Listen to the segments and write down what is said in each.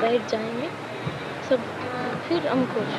बैठ जाएंगे सब, फिर हम खुश।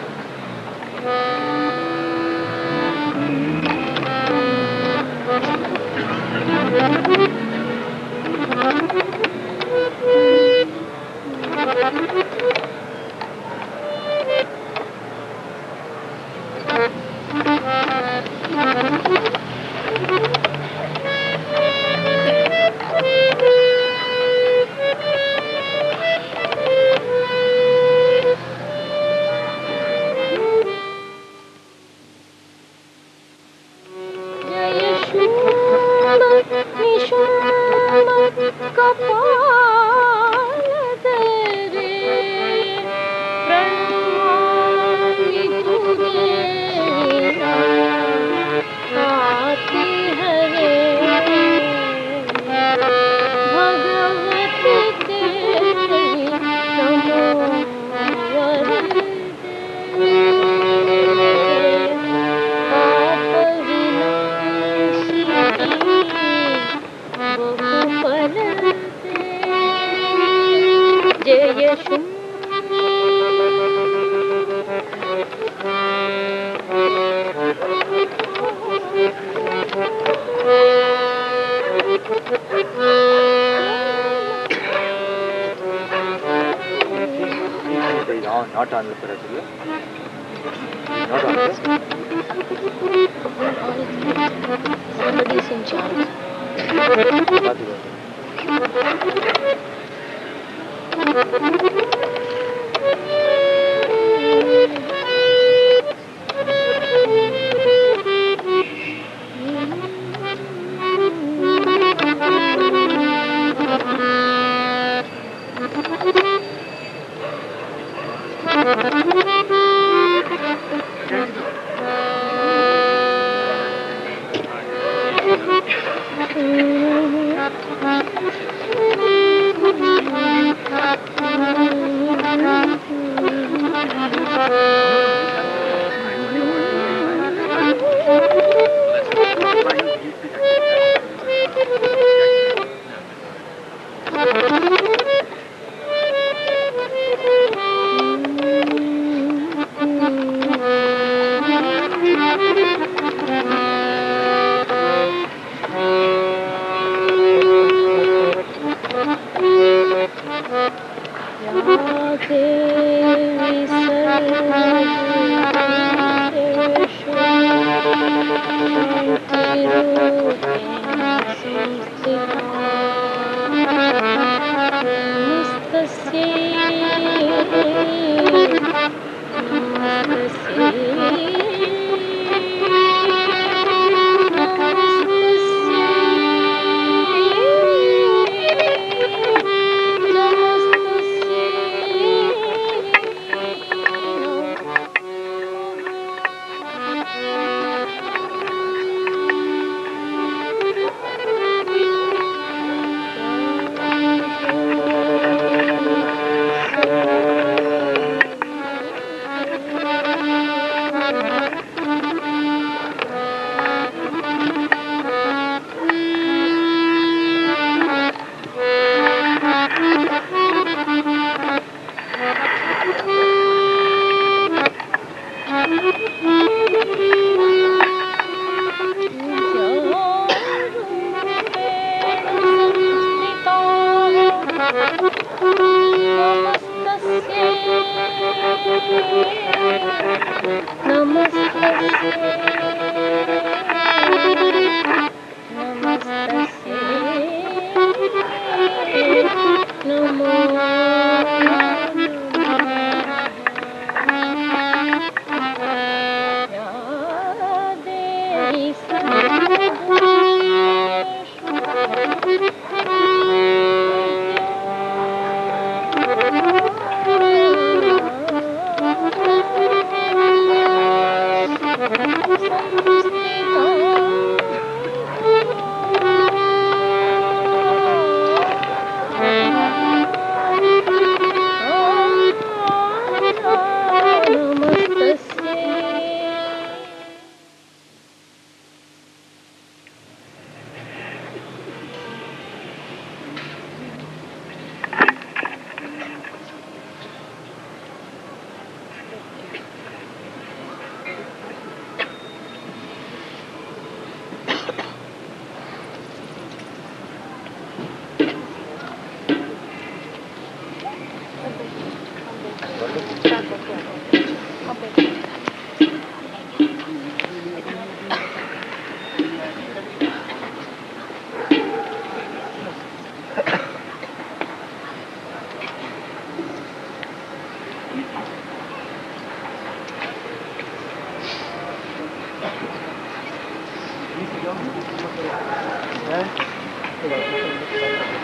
Not on the parasol. Not on this. Somebody is in charge.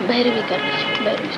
Bhairavi कर लीजिए, Bhairavi.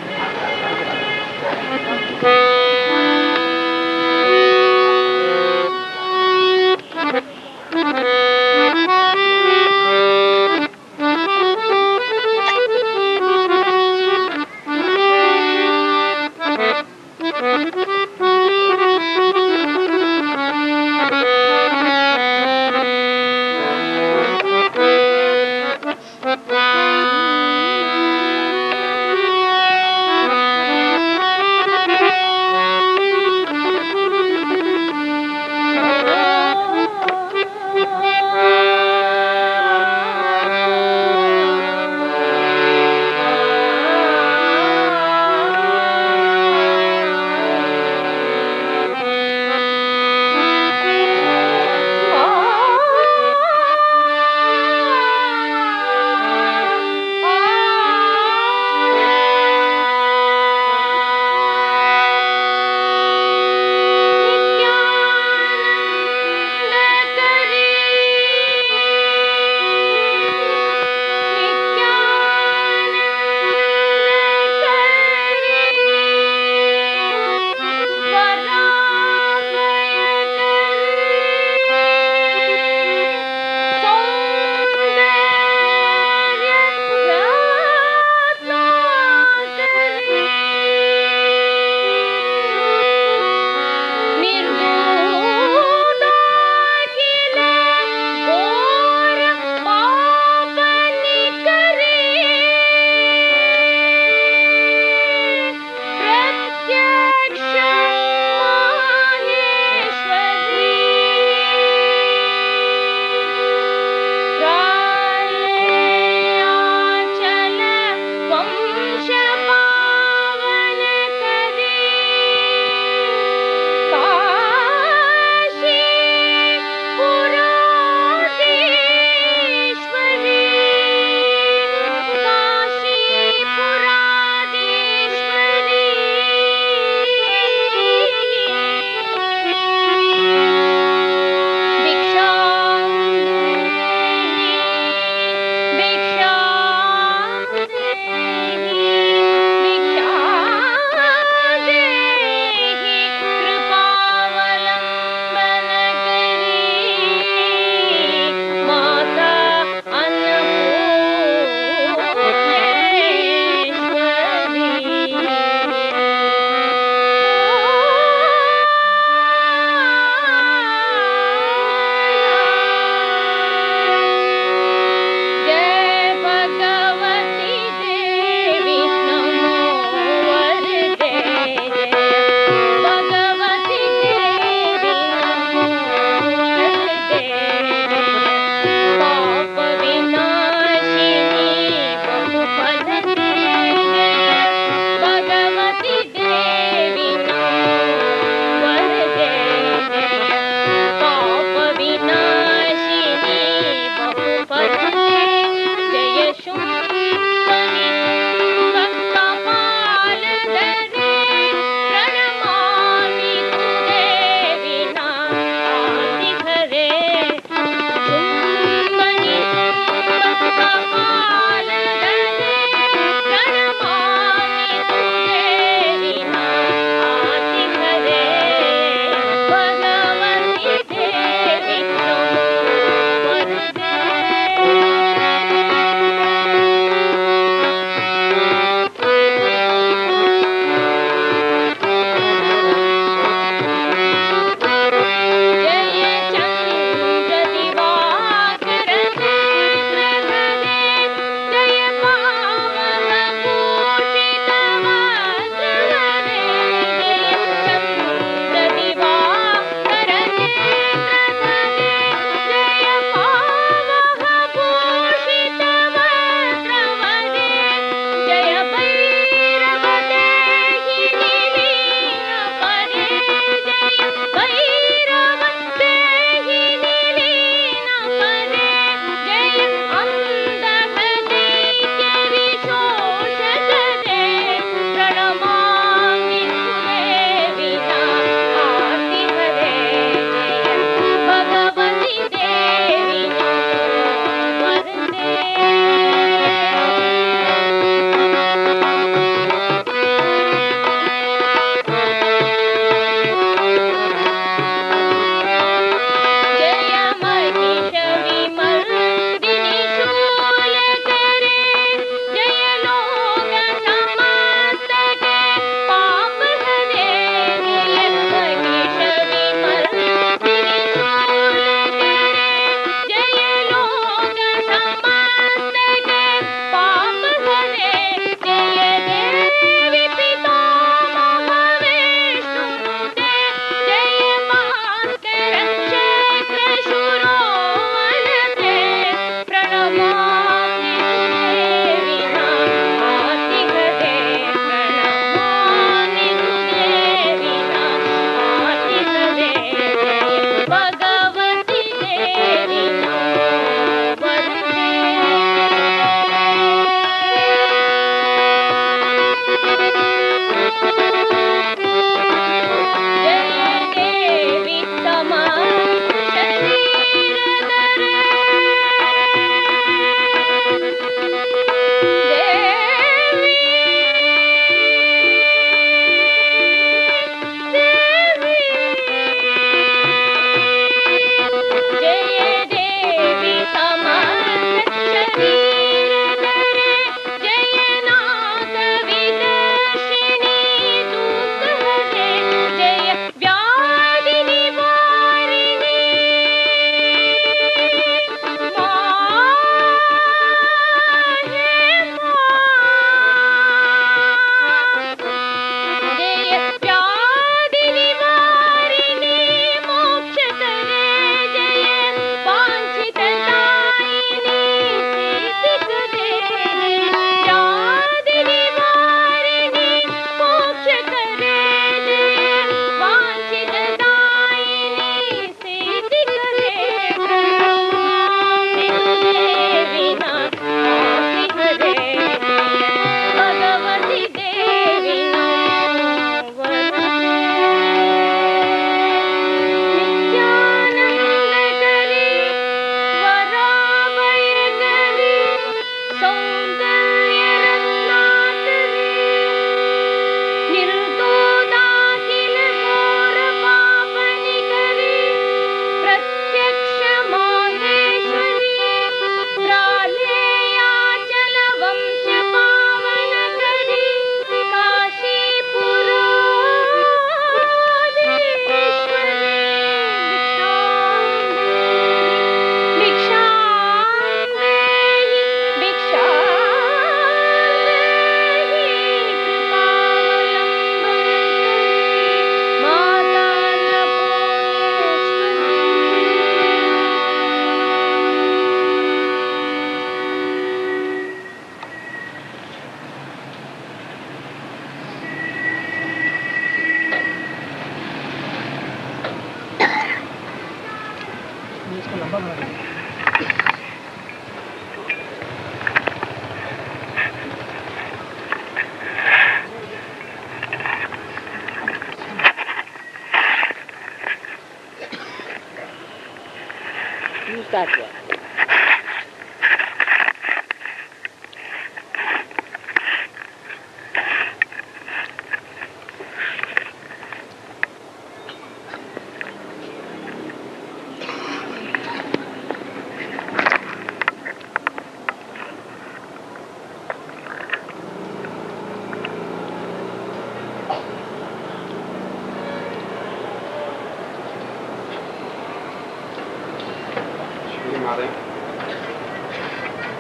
start here.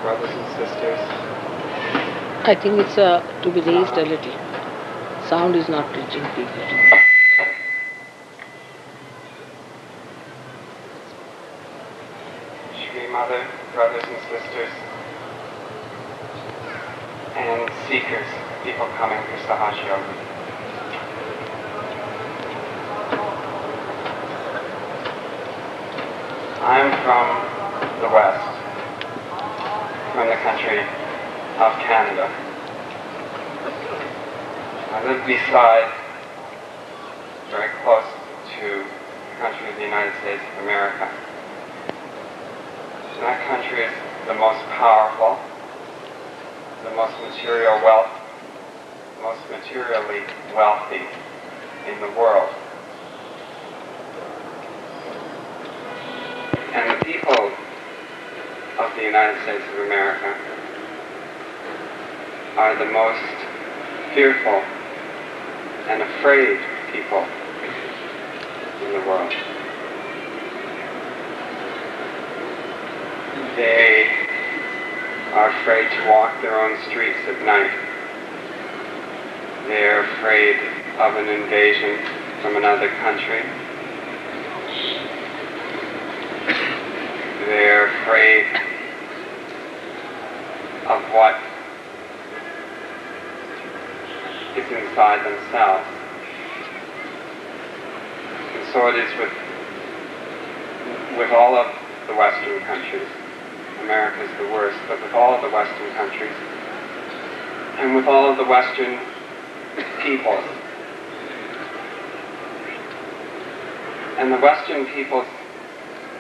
Brothers and sisters, I think it's to be raised a little. Sound is not reaching people. Shri Mother, brothers and sisters, and seekers, people coming for Sahaja Yoga. I'm from the West, from the country of Canada. I live beside, very close to the country of the United States of America. And that country is the most powerful, the most material wealth, most materially wealthy in the world. And the people of the United States of America are the most fearful and afraid people in the world. They are afraid to walk their own streets at night. They are afraid of an invasion from another country. They're afraid of what is inside themselves. And so it is with all of the Western countries. America's the worst, but with all of the Western countries and with all of the Western peoples. And the Western peoples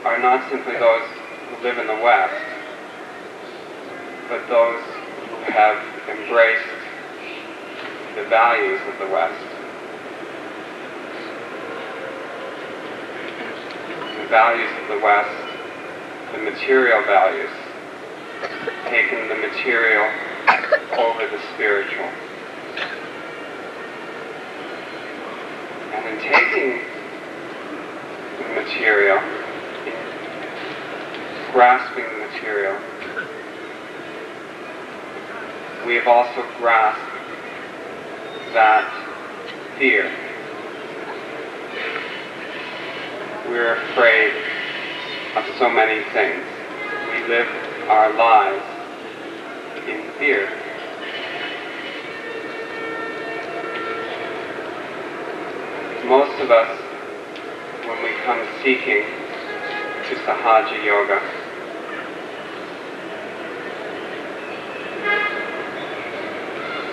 are not simply those who live in the West, but those who have embraced the values of the West. The values of the West, the material values, taking the material over the spiritual. And in taking the material, grasping the material, we have also grasped that fear. We're afraid of so many things. We live our lives in fear. Most of us, when we come seeking to Sahaja Yoga,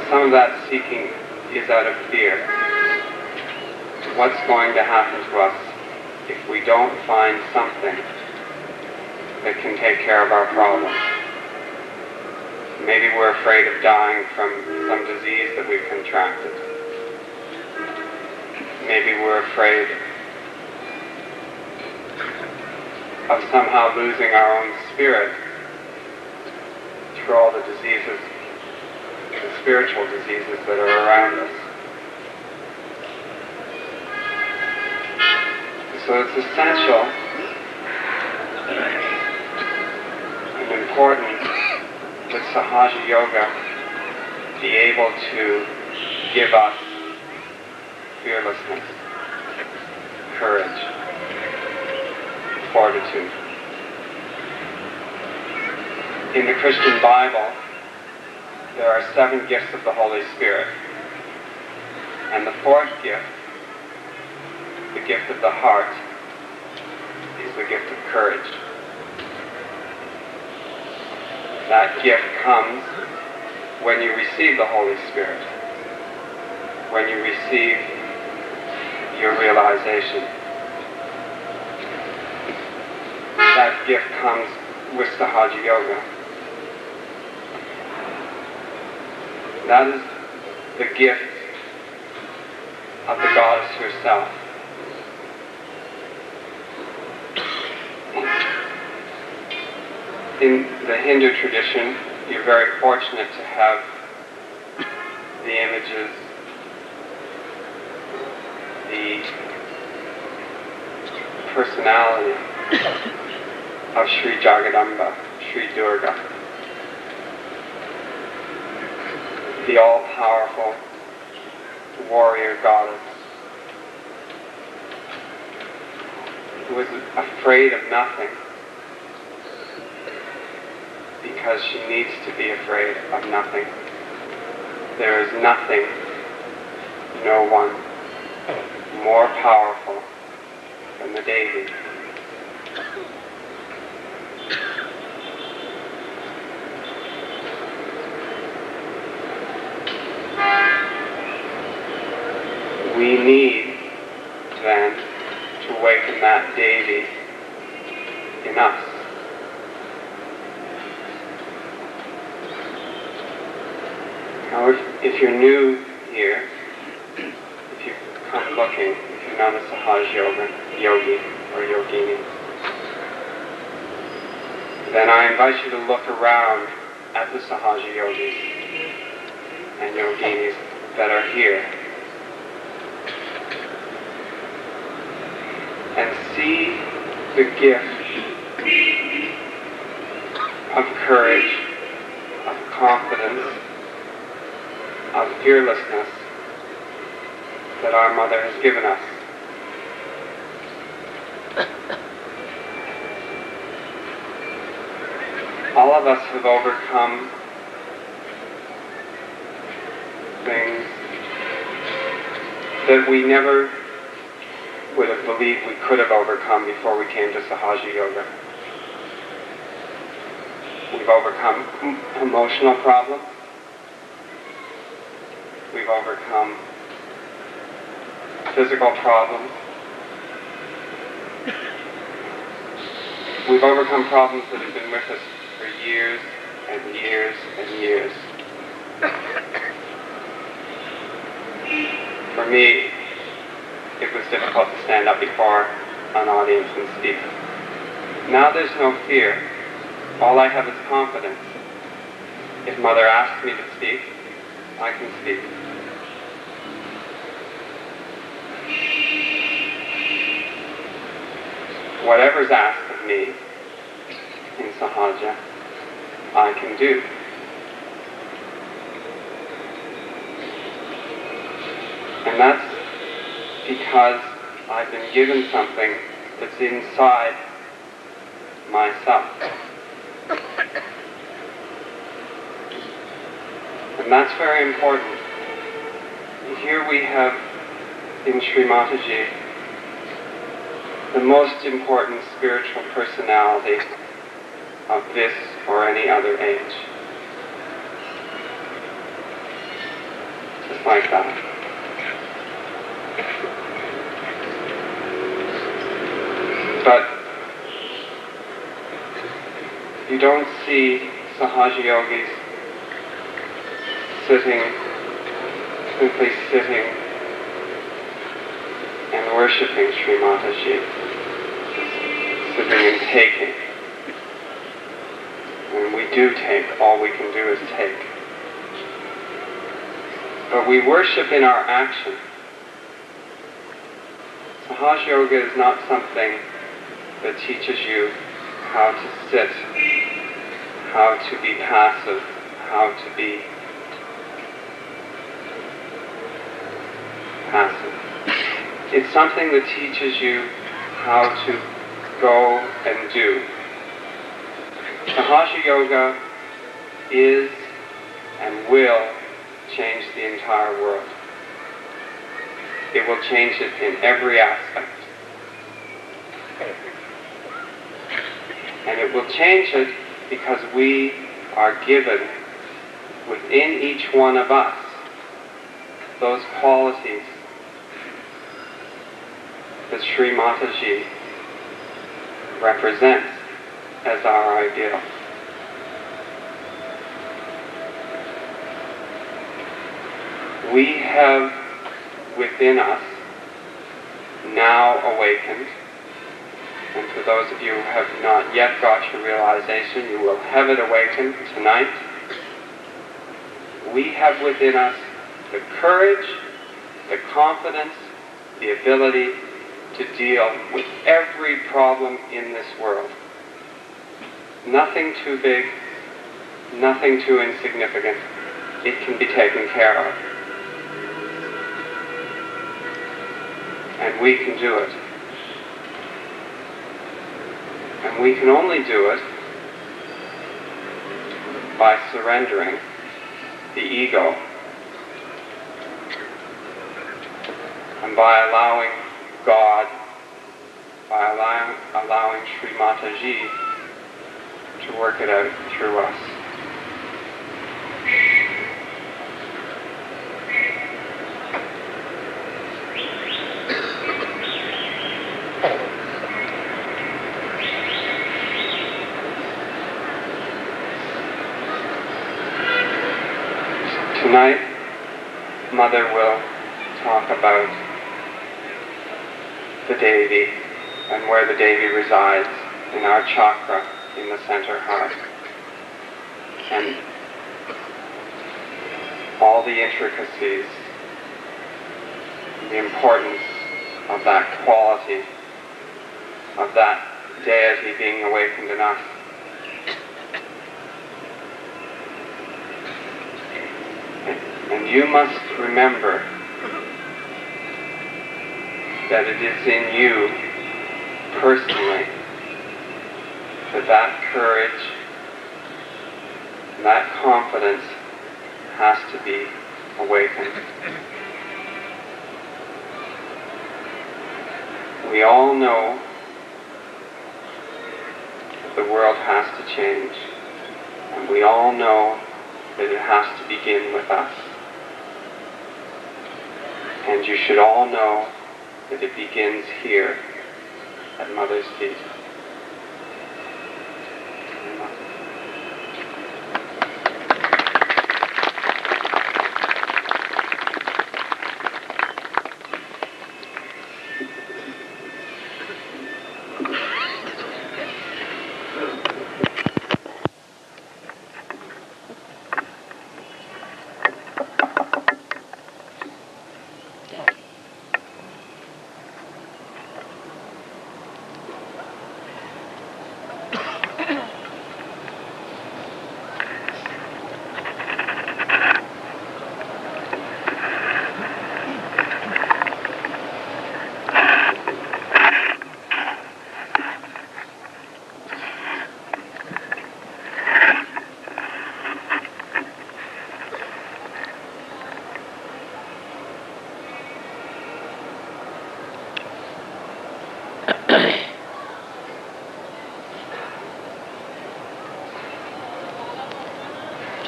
some of that seeking is out of fear. What's going to happen to us if we don't find something that can take care of our problems? Maybe we're afraid of dying from some disease that we've contracted. Maybe we're afraid of somehow losing our own spirit through all the diseases, the spiritual diseases that are around us. So it's essential and important that Sahaja Yoga be able to give us fearlessness, courage, fortitude. In the Christian Bible, there are 7 gifts of the Holy Spirit. And the 4th gift, the gift of the heart, is the gift of courage. That gift comes when you receive the Holy Spirit, when you receive your realization. That gift comes with Sahaja Yoga. That is the gift of the goddess herself. In the Hindu tradition, you're very fortunate to have the images, the personality of Sri Jagadamba, Sri Durga, the all-powerful warrior goddess who is afraid of nothing because she needs to be afraid of nothing. There is nothing, no one, more powerful than the Devi. We need, then, to awaken that Devi in us. Now, if you're new here, if you come looking, if you're not a Sahaja yogi or yogini, then I invite you to look around at the Sahaja yogis and yoginis that are here and see the gift of courage, of confidence, of fearlessness that our Mother has given us. All of us have overcome things that we never would have believed we could have overcome before we came to Sahaja Yoga. We've overcome emotional problems. We've overcome physical problems. We've overcome problems that have been with us for years and years and years. For me, it was difficult to stand up before an audience and speak. Now there's no fear. All I have is confidence. If Mother asks me to speak, I can speak. Whatever's asked of me in Sahaja, I can do. And that's because I've been given something that's inside myself. And that's very important. Here we have in Shri Mataji the most important spiritual personality of this or any other age. Just like that. But you don't see Sahaja yogis simply sitting and worshipping Shri Mataji, sitting and taking. When we do take, all we can do is take. But we worship in our action. Sahaja Yoga is not something that teaches you how to sit, how to be passive, how to be passive. It's something that teaches you how to go and do. Sahaja Yoga is and will change the entire world. It will change it in every aspect. And it will change it because we are given within each one of us those qualities that Shri Mataji represents. as our ideal. We have within us now awakened, and for those of you who have not yet got your realization, you will have it awakened tonight. We have within us the courage, the confidence, the ability to deal with every problem in this world. Nothing too big, nothing too insignificant. It can be taken care of. And we can do it. And we can only do it by surrendering the ego and by allowing God, by allowing Shri Mataji to work it out through us. Tonight, Mother will talk about the Devi and where the Devi resides in our chakra in the center heart. And all the intricacies, the importance of that quality, of that deity being awakened in us. And you must remember that it is in you personally that courage, that confidence has to be awakened. We all know that the world has to change, and we all know that it has to begin with us. And you should all know that it begins here at Mother's feet.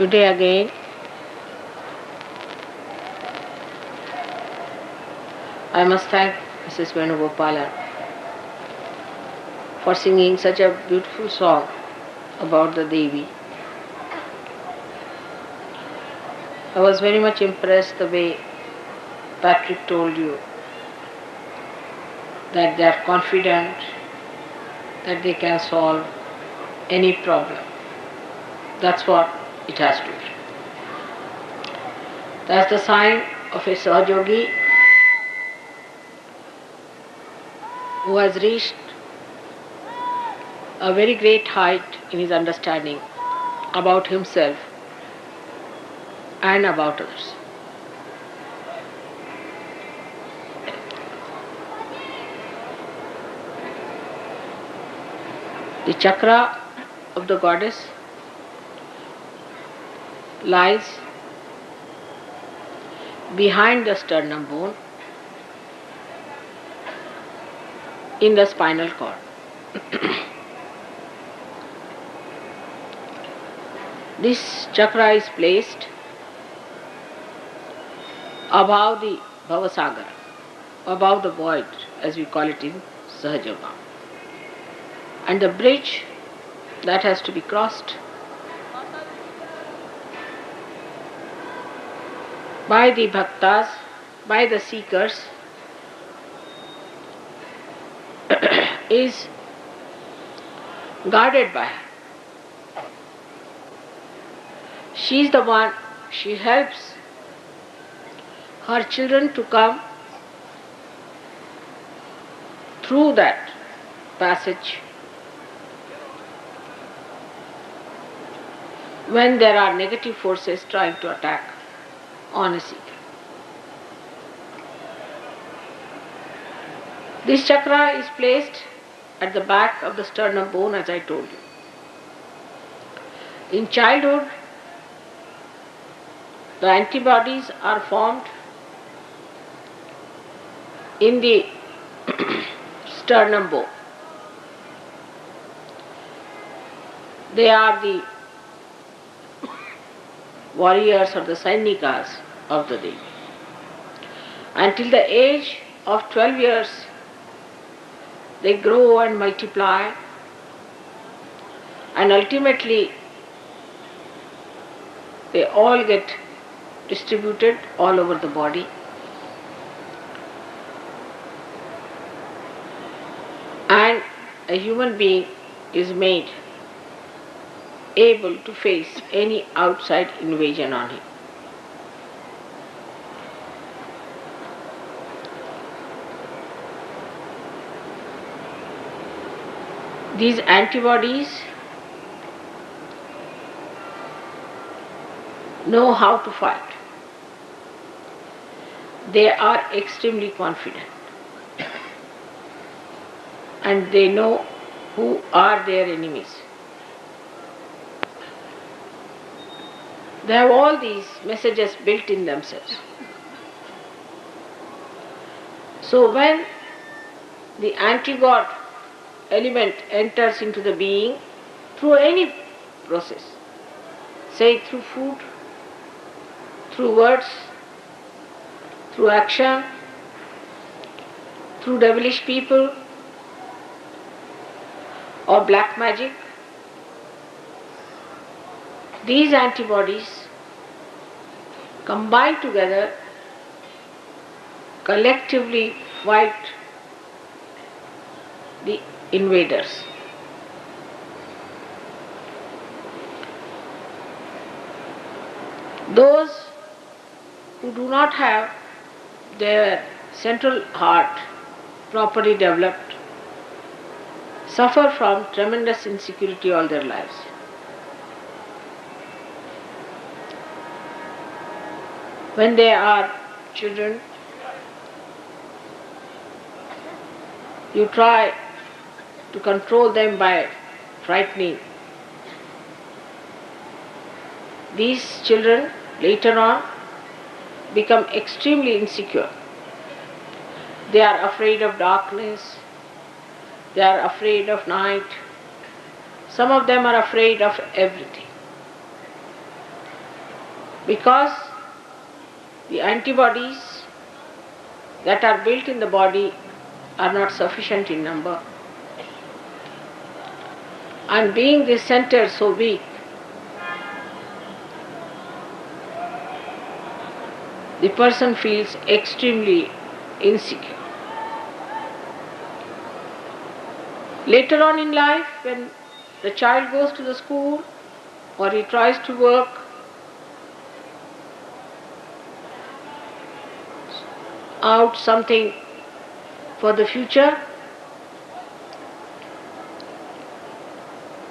Today again, I must thank Mrs. Venugopala for singing such a beautiful song about the Devi. I was very much impressed the way Patrick told you that they are confident that they can solve any problem. That's what it has to be. That's the sign of a Sahajogi who has reached a very great height in his understanding about himself and about others. The chakra of the goddess lies behind the sternum bone in the spinal cord. This chakra is placed above the Bhavasagar, above the void, as we call it in Sahaja Yoga. And the bridge that has to be crossed. By the bhaktas, by the seekers, is guarded by her. She is the one, she helps her children to come through that passage when there are negative forces trying to attack on a seeker. This chakra is placed at the back of the sternum bone, as I told you. In childhood, the antibodies are formed in the sternum bone. They are the warriors or the Sainikas of the Devi. Until the age of 12 years, they grow and multiply, and ultimately they all get distributed all over the body. And a human being is made able to face any outside invasion on him. These antibodies know how to fight. They are extremely confident and they know who are their enemies. They have all these messages built in themselves. So when the anti-God element enters into the being through any process, say through food, through words, through action, through devilish people, or black magic, these antibodies combine together, collectively fight the invaders. Those who do not have their central heart properly developed suffer from tremendous insecurity all their lives. When they are children, you try to control them by frightening. These children later on become extremely insecure. They are afraid of darkness, they are afraid of night, some of them are afraid of everything. Because the antibodies that are built in the body are not sufficient in number. And being this center so weak, the person feels extremely insecure. Later on in life, when the child goes to the school or he tries to work, out something for the future,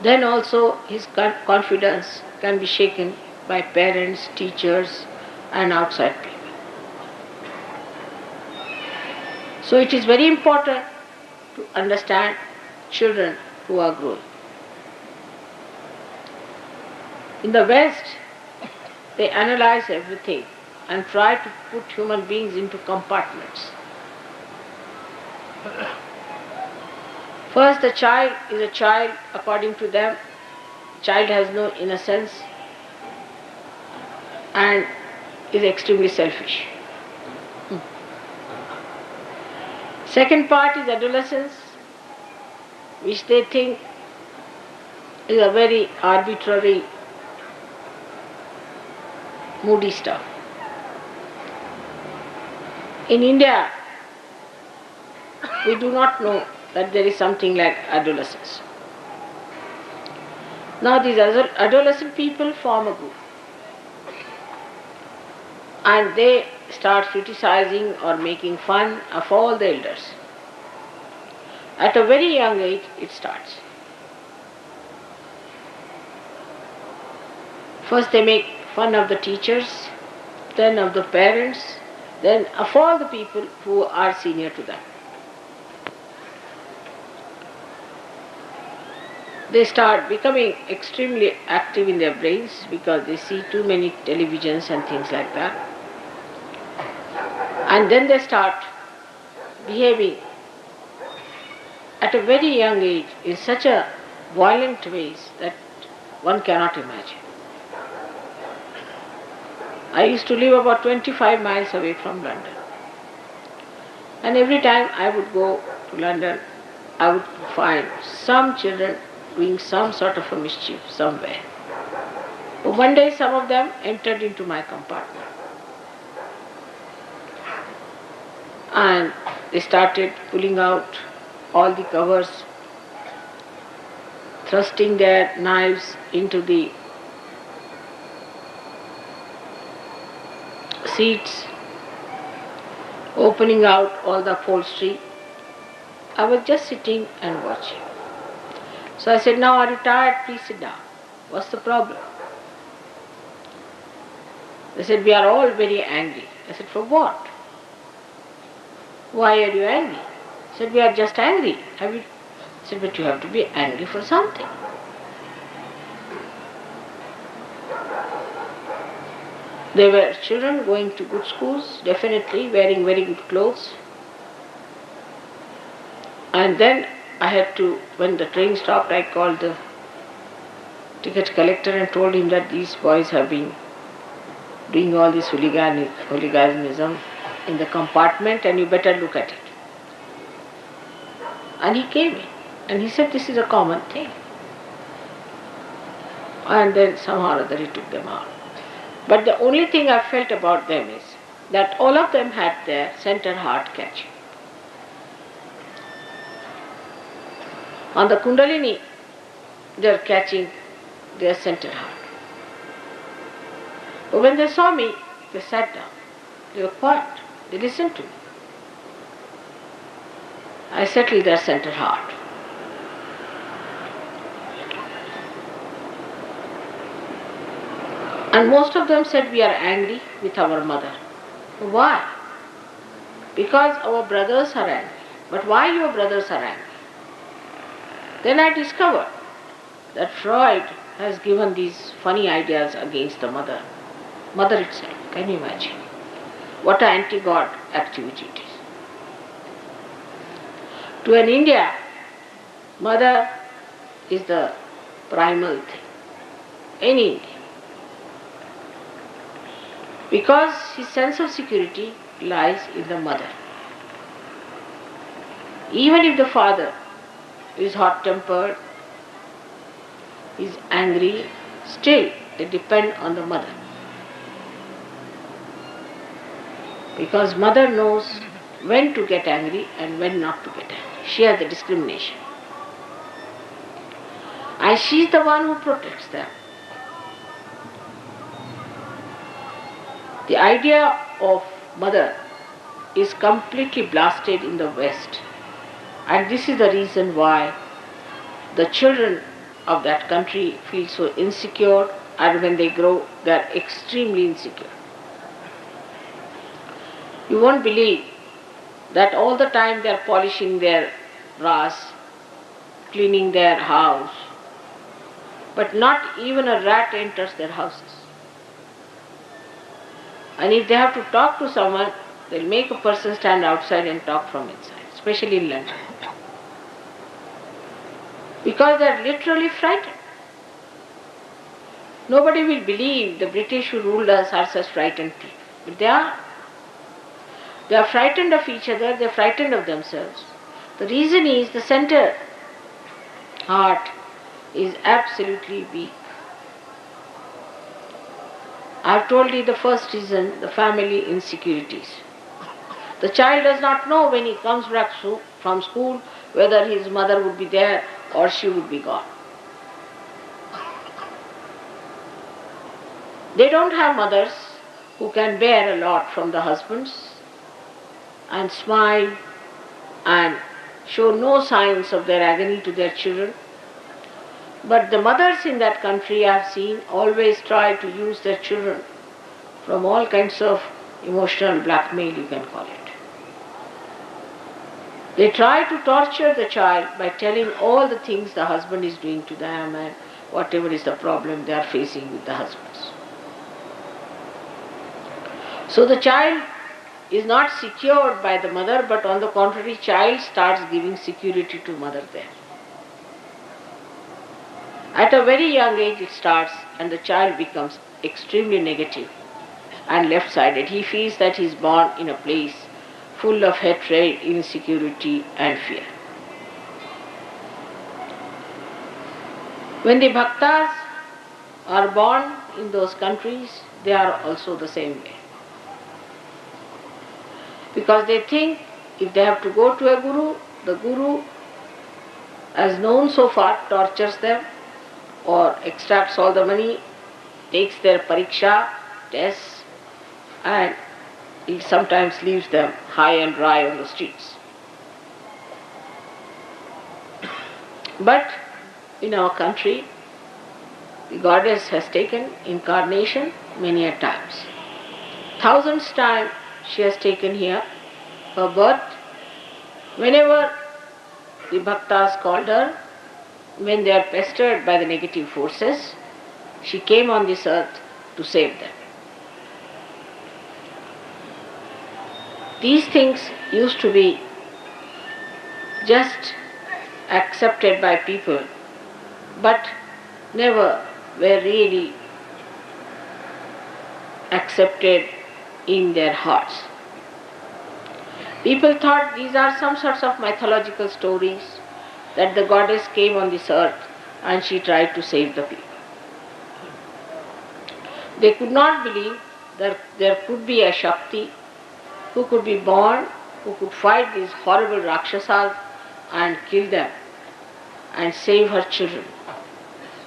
then also his confidence can be shaken by parents, teachers, and outside people. So it is very important to understand children who are growing. In the West, they analyze everything and try to put human beings into compartments. First, the child is a child according to them. Child has no innocence and is extremely selfish. Second part is adolescence, which they think is a very arbitrary, moody stuff. In India, we do not know that there is something like adolescence. Now these adolescent people form a group and they start criticizing or making fun of all the elders. At a very young age it starts. First they make fun of the teachers, then of the parents, then of all the people who are senior to them. They start becoming extremely active in their brains because they see too many televisions and things like that. And then they start behaving at a very young age in such a violent ways that one cannot imagine. I used to live about 25 miles away from London. And every time I would go to London, I would find some children doing some sort of a mischief somewhere. But one day some of them entered into my compartment. And they started pulling out all the covers, thrusting their knives into the seats, opening out all the upholstery. I was just sitting and watching. So I said, "Now are you tired? Please sit down. What's the problem?" They said, "We are all very angry." I said, "For what? Why are you angry?" I said, "We are just angry." I said, "But you have to be angry for something." They were children going to good schools, definitely wearing very good clothes. And then I had to, when the train stopped, I called the ticket collector and told him that these boys have been doing all this hooliganism in the compartment and you better look at it. And he came in and he said, "This is a common thing." And then somehow or other he took them out. But the only thing I felt about them is that all of them had their center heart catching. On the Kundalini, they are catching their center heart. But when they saw me, they sat down. They were quiet. They listened to me. I settled their center heart. And most of them said, "We are angry with our mother." Why? Because our brothers are angry. But why your brothers are angry? Then I discovered that Freud has given these funny ideas against the mother. Mother itself, can you imagine? What an anti-God activity it is. To an India, mother is the primal thing. Any Indian. Because his sense of security lies in the mother. Even if the father is hot-tempered, is angry, still they depend on the mother. Because mother knows when to get angry and when not to get angry. She has the discrimination. And she is the one who protects them. The idea of mother is completely blasted in the West. And this is the reason why the children of that country feel so insecure, and when they grow, they are extremely insecure. You won't believe that all the time they are polishing their brass, cleaning their house, but not even a rat enters their houses. And if they have to talk to someone, they'll make a person stand outside and talk from inside, especially in London. Because they are literally frightened. Nobody will believe the British who ruled us are such frightened people. But they are. They are frightened of each other, they are frightened of themselves. The reason is the center heart is absolutely weak. I have told you the first reason, the family insecurities. The child does not know when he comes back from school whether his mother would be there or she would be gone. They don't have mothers who can bear a lot from the husbands and smile and show no signs of their agony to their children. But the mothers in that country, I have seen, always try to use their children from all kinds of emotional blackmail, you can call it. They try to torture the child by telling all the things the husband is doing to them and whatever is the problem they are facing with the husbands. So the child is not secured by the mother, but on the contrary, child starts giving security to mother there. At a very young age it starts, and the child becomes extremely negative and left-sided. He feels that he is born in a place full of hatred, insecurity and fear. When the bhaktas are born in those countries, they are also the same way. Because they think if they have to go to a guru, the guru, as known so far, tortures them or extracts all the money, takes their pariksha, tests, and he sometimes leaves them high and dry on the streets. But in our country, the goddess has taken incarnation many a times. Thousands times she has taken here her birth. Whenever the bhaktas called her, when they are pestered by the negative forces, she came on this earth to save them. These things used to be just accepted by people, but never were really accepted in their hearts. People thought these are some sorts of mythological stories, that the goddess came on this earth and she tried to save the people. They could not believe that there could be a Shakti who could be born, who could fight these horrible Rakshasas and kill them and save her children,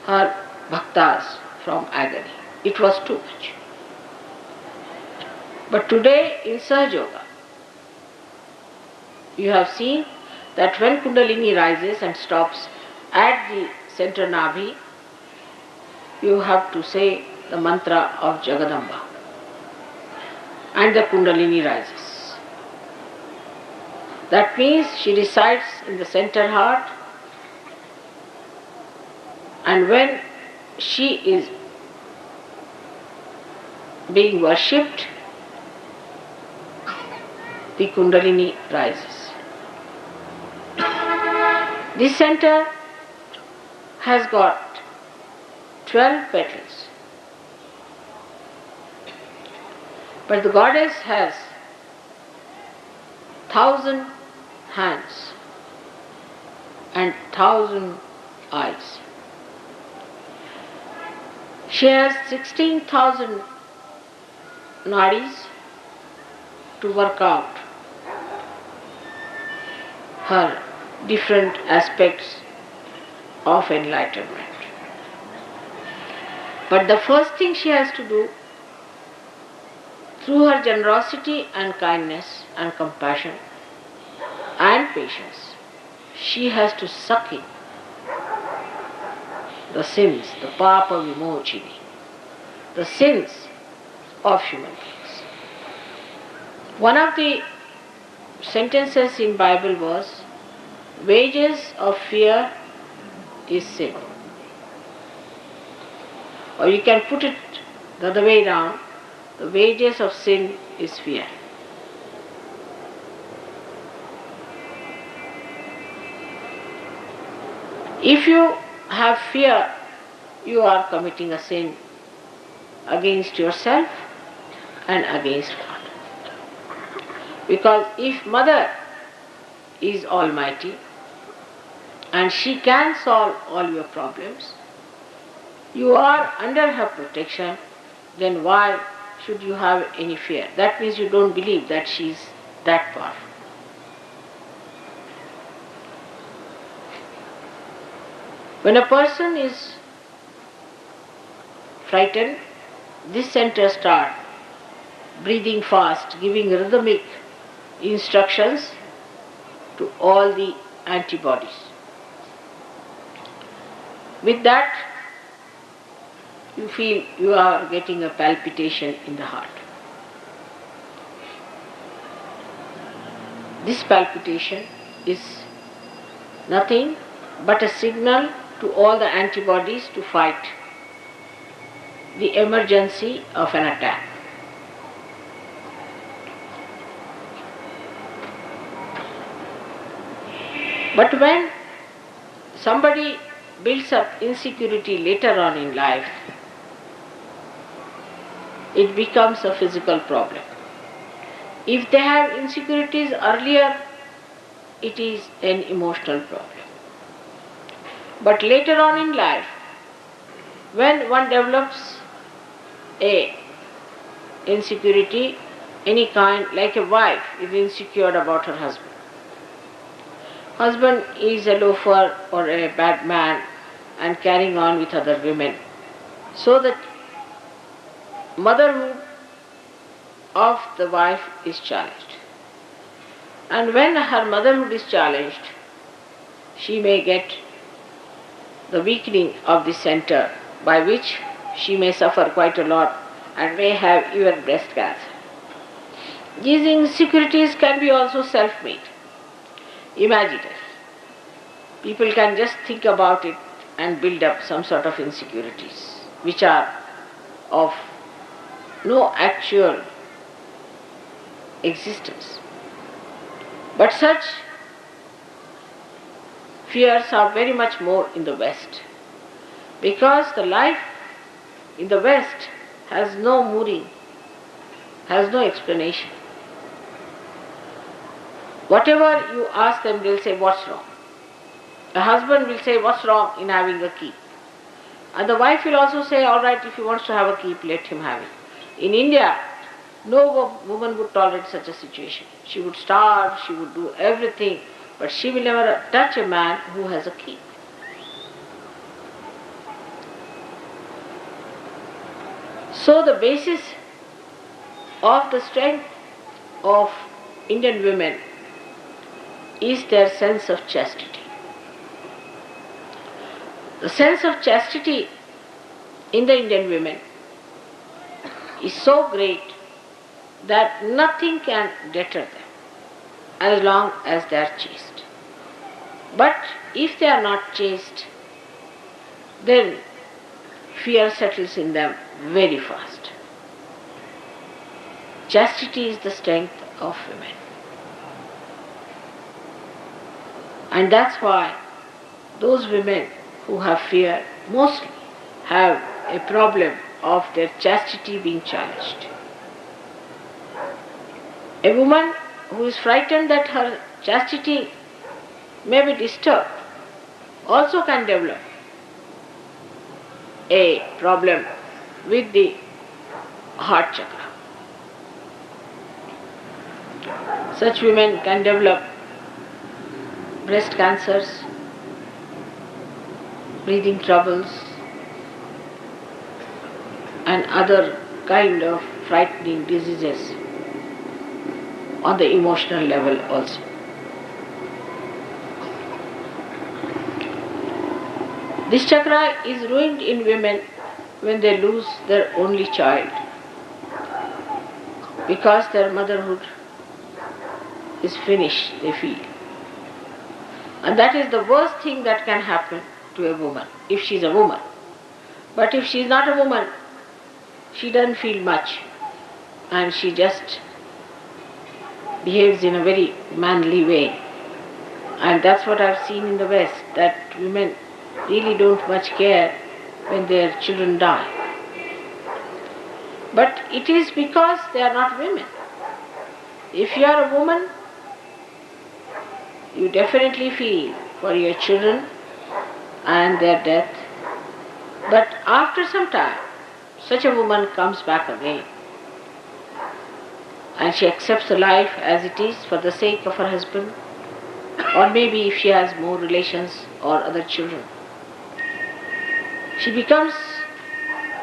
her bhaktas, from agony. It was too much. But today in Sahaja Yoga, you have seen that when Kundalini rises and stops at the center Nabhi, you have to say the mantra of Jagadamba, and the Kundalini rises. That means she resides in the center heart, and when she is being worshipped, the Kundalini rises. This center has got 12 petals, but the goddess has 1,000 hands and 1,000 eyes. She has 16,000 nadis to work out her different aspects of enlightenment. But the first thing she has to do, through her generosity and kindness and compassion and patience, she has to suck in the sins, the papa vimochini, the sins of human beings. One of the sentences in Bible was, wages of fear is sin. Or you can put it the other way round, the wages of sin is fear. If you have fear, you are committing a sin against yourself and against God. Because if Mother is Almighty and she can solve all your problems, you are under her protection, then why should you have any fear? That means you don't believe that she is that powerful. When a person is frightened, this center starts breathing fast, giving rhythmic instructions to all the antibodies. With that, you feel you are getting a palpitation in the heart. This palpitation is nothing but a signal to all the antibodies to fight the emergency of an attack. But when somebody builds up insecurity later on in life, it becomes a physical problem. If they have insecurities earlier, it is an emotional problem. But later on in life, when one develops a insecurity, any kind, like a wife is insecure about her husband. Husband is a loafer or a bad man and carrying on with other women. So that motherhood of the wife is challenged. And when her motherhood is challenged, she may get the weakening of the center, by which she may suffer quite a lot and may have even breast cancer. These insecurities can be also self-made, imaginary. People can just think about it and build up some sort of insecurities which are of no actual existence. But such fears are very much more in the West, because the life in the West has no mooring, has no explanation. Whatever you ask them, they'll say, what's wrong? The husband will say, what's wrong in having a keep? And the wife will also say, all right, if he wants to have a keep, let him have it. In India, no woman would tolerate such a situation. She would starve, she would do everything, but she will never touch a man who has a keep. So the basis of the strength of Indian women is their sense of chastity. The sense of chastity in the Indian women is so great that nothing can deter them as long as they are chaste. But if they are not chaste, then fear settles in them very fast. Chastity is the strength of women. And that's why those women who have fear mostly have a problem of their chastity being challenged. A woman who is frightened that her chastity may be disturbed also can develop a problem with the heart chakra. Such women can develop breast cancers, breathing troubles, and other kind of frightening diseases on the emotional level also. This chakra is ruined in women when they lose their only child, because their motherhood is finished, they feel. And that is the worst thing that can happen to a woman, if she is a woman. But if she is not a woman, she doesn't feel much, and she just behaves in a very manly way. And that's what I've seen in the West, that women really don't much care when their children die. But it is because they are not women. If you are a woman, you definitely feel for your children and their death. But after some time, such a woman comes back again and she accepts the life as it is for the sake of her husband, or maybe if she has more relations or other children. She becomes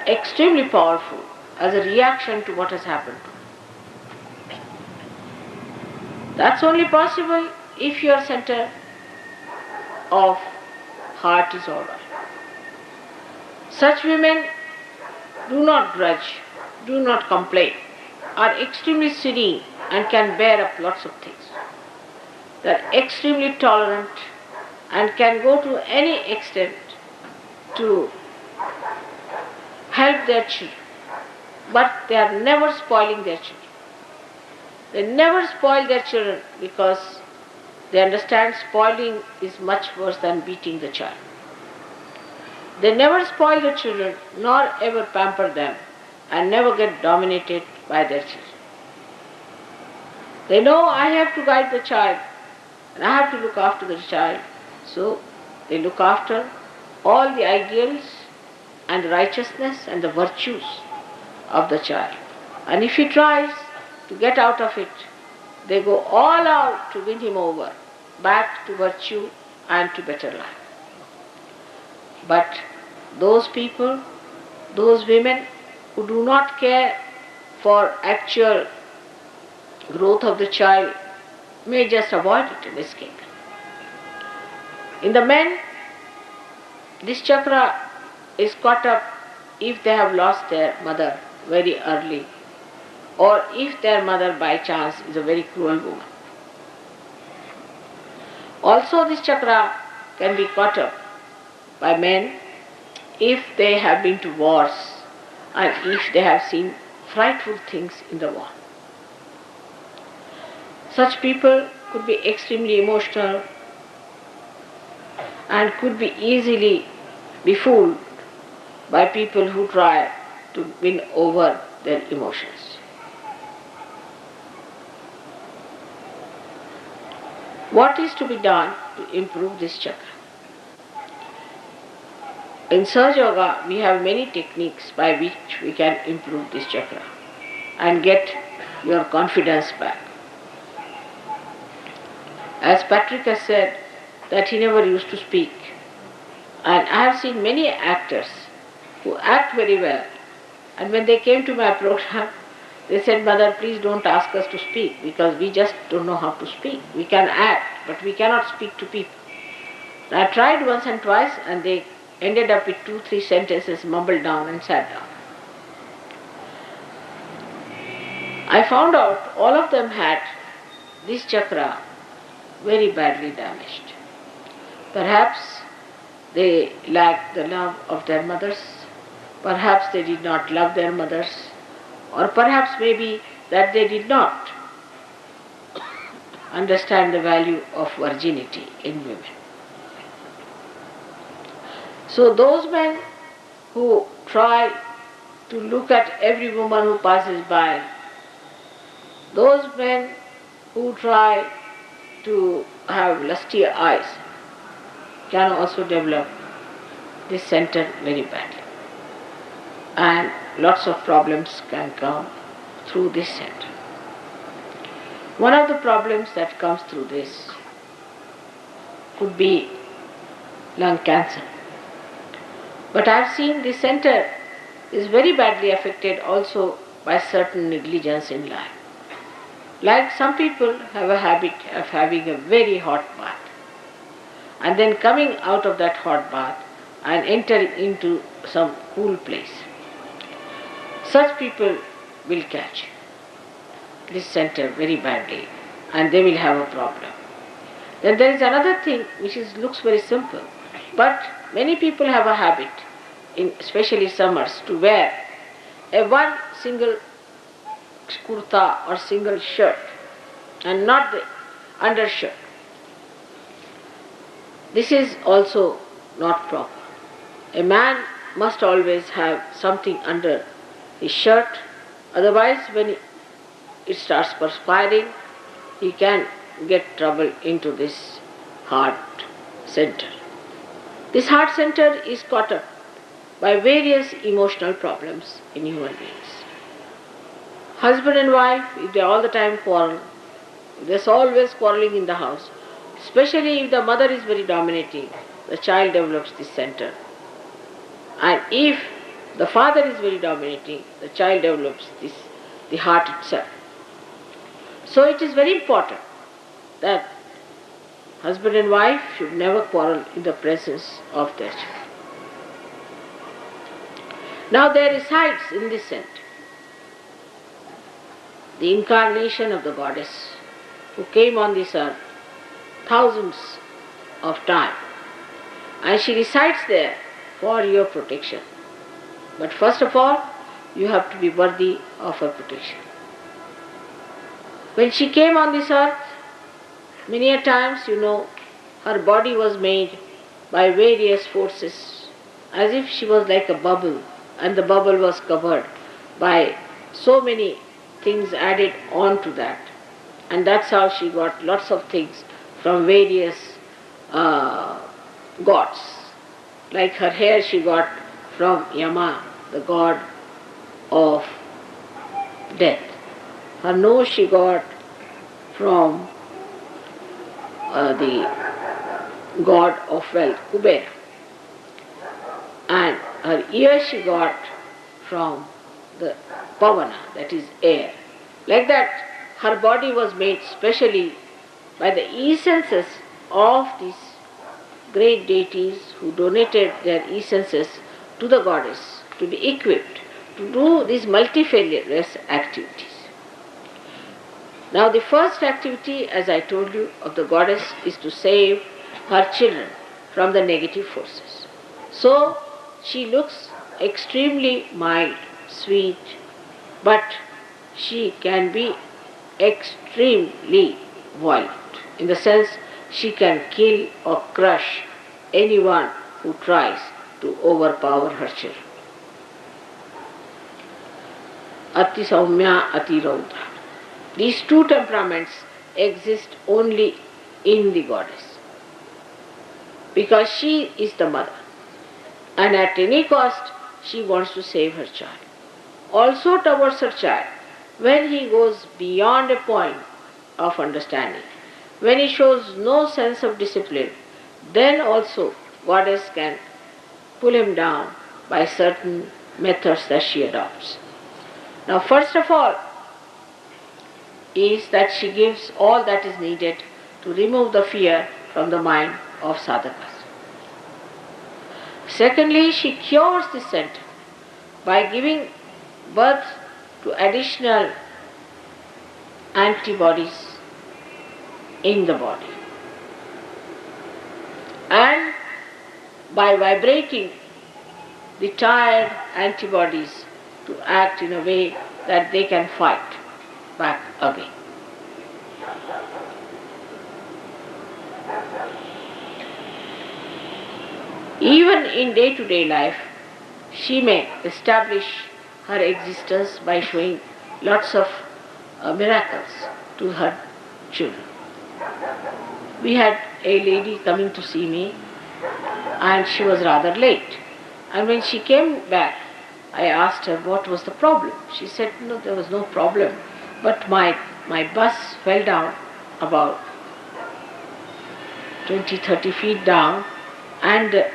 extremely powerful as a reaction to what has happened. That's only possible if your center of heart is all right. Such women do not grudge, do not complain, are extremely serene and can bear up lots of things. They are extremely tolerant and can go to any extent to help their children, but they are never spoiling their children. They never spoil their children because they understand spoiling is much worse than beating the child. They never spoil the children nor ever pamper them and never get dominated by their children. They know I have to guide the child and I have to look after the child, so they look after all the ideals and the righteousness and the virtues of the child. And if he tries to get out of it, they go all out to win him over, back to virtue and to better life. But those people, those women who do not care for actual growth of the child may just avoid it and escape. In the men, this chakra is caught up if they have lost their mother very early, or if their mother by chance is a very cruel woman. Also this chakra can be caught up by men if they have been to wars and if they have seen frightful things in the war. Such people could be extremely emotional and could be easily befooled by people who try to win over their emotions. What is to be done to improve this chakra? In Sahaja Yoga, we have many techniques by which we can improve this chakra and get your confidence back. As Patrick has said that he never used to speak, and I have seen many actors who act very well, and when they came to my program, they said, "Mother, please don't ask us to speak because we just don't know how to speak. We can act, but we cannot speak to people." And I tried once and twice and they ended up with 2-3 sentences mumbled down and sat down. I found out all of them had this chakra very badly damaged. Perhaps they lacked the love of their mothers, perhaps they did not love their mothers, or perhaps maybe that they did not understand the value of virginity in women. So those men who try to look at every woman who passes by, those men who try to have lusty eyes, can also develop this center very badly. And lots of problems can come through this center. One of the problems that comes through this could be lung cancer. But I have seen this center is very badly affected also by certain negligence in life. Like some people have a habit of having a very hot bath and then coming out of that hot bath and entering into some cool place. Such people will catch this center very badly and they will have a problem. Then there is another thing which looks very simple, but many people have a habit, especially summers, to wear a one single kurta or single shirt and not the undershirt. This is also not proper. A man must always have something under his shirt, otherwise when it starts perspiring, he can get trouble into this heart center. This heart center is caught up by various emotional problems in human beings. Husband and wife, if they all the time quarrel, if there's always quarreling in the house, especially if the mother is very dominating, the child develops this center. And if the father is very dominating, the child develops the heart itself. So it is very important that husband and wife should never quarrel in the presence of their child. Now there resides in this center the incarnation of the goddess who came on this earth thousands of times, and she resides there for your protection. But first of all, you have to be worthy of her protection. When she came on this earth, many a times, her body was made by various forces, as if she was like a bubble, and the bubble was covered by so many things added on to that. And that's how she got lots of things from various gods. Like her hair she got from Yama, the god of death. Her nose she got from the god of wealth, Kubera. And her ear she got from the Pavana, that is air. Like that, her body was made specially by the essences of these great deities who donated their essences to the goddess to be equipped to do these multifarious activities. Now the first activity, as I told you, of the goddess is to save her children from the negative forces. So she looks extremely mild, sweet, but she can be extremely violent, in the sense she can kill or crush anyone who tries to overpower her children. Ati Saumya, Ati Raudra. These two temperaments exist only in the goddess, because she is the mother, and at any cost she wants to save her child. Also towards her child, when he goes beyond a point of understanding, when he shows no sense of discipline, then also goddess can pull him down by certain methods that she adopts. Now first of all is that she gives all that is needed to remove the fear from the mind of sadhakas. Secondly, she cures the center by giving birth to additional antibodies in the body, and by vibrating the tired antibodies to act in a way that they can fight back again. Even in day-to-day life, she may establish her existence by showing lots of miracles to her children. We had a lady coming to see me, and she was rather late. And when she came back, I asked her what was the problem. She said, no, there was no problem, but my bus fell down about 20-30 feet down, and the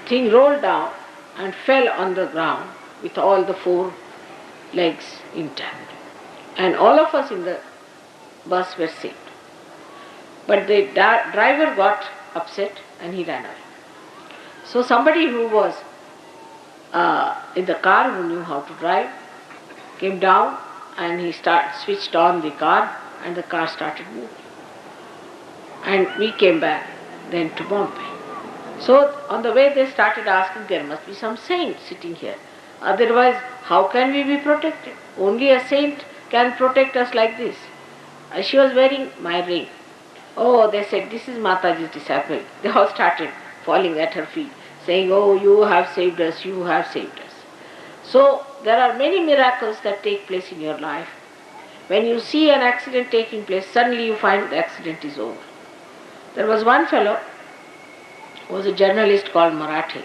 thing rolled down and fell on the ground with all the 4 legs intact. And all of us in the bus were saved. But the driver got upset and he ran away. So somebody who was in the car, who knew how to drive, came down and he switched on the car, and the car started moving. And we came back then to Bombay. So on the way they started asking, there must be some saint sitting here. Otherwise, how can we be protected? Only a saint can protect us like this. She was wearing my ring. Oh, they said, this is Mataji's disciple. They all started falling at her feet, saying, oh, you have saved us, you have saved us. So there are many miracles that take place in your life. When you see an accident taking place, suddenly you find the accident is over. There was one fellow was a journalist called Marathi.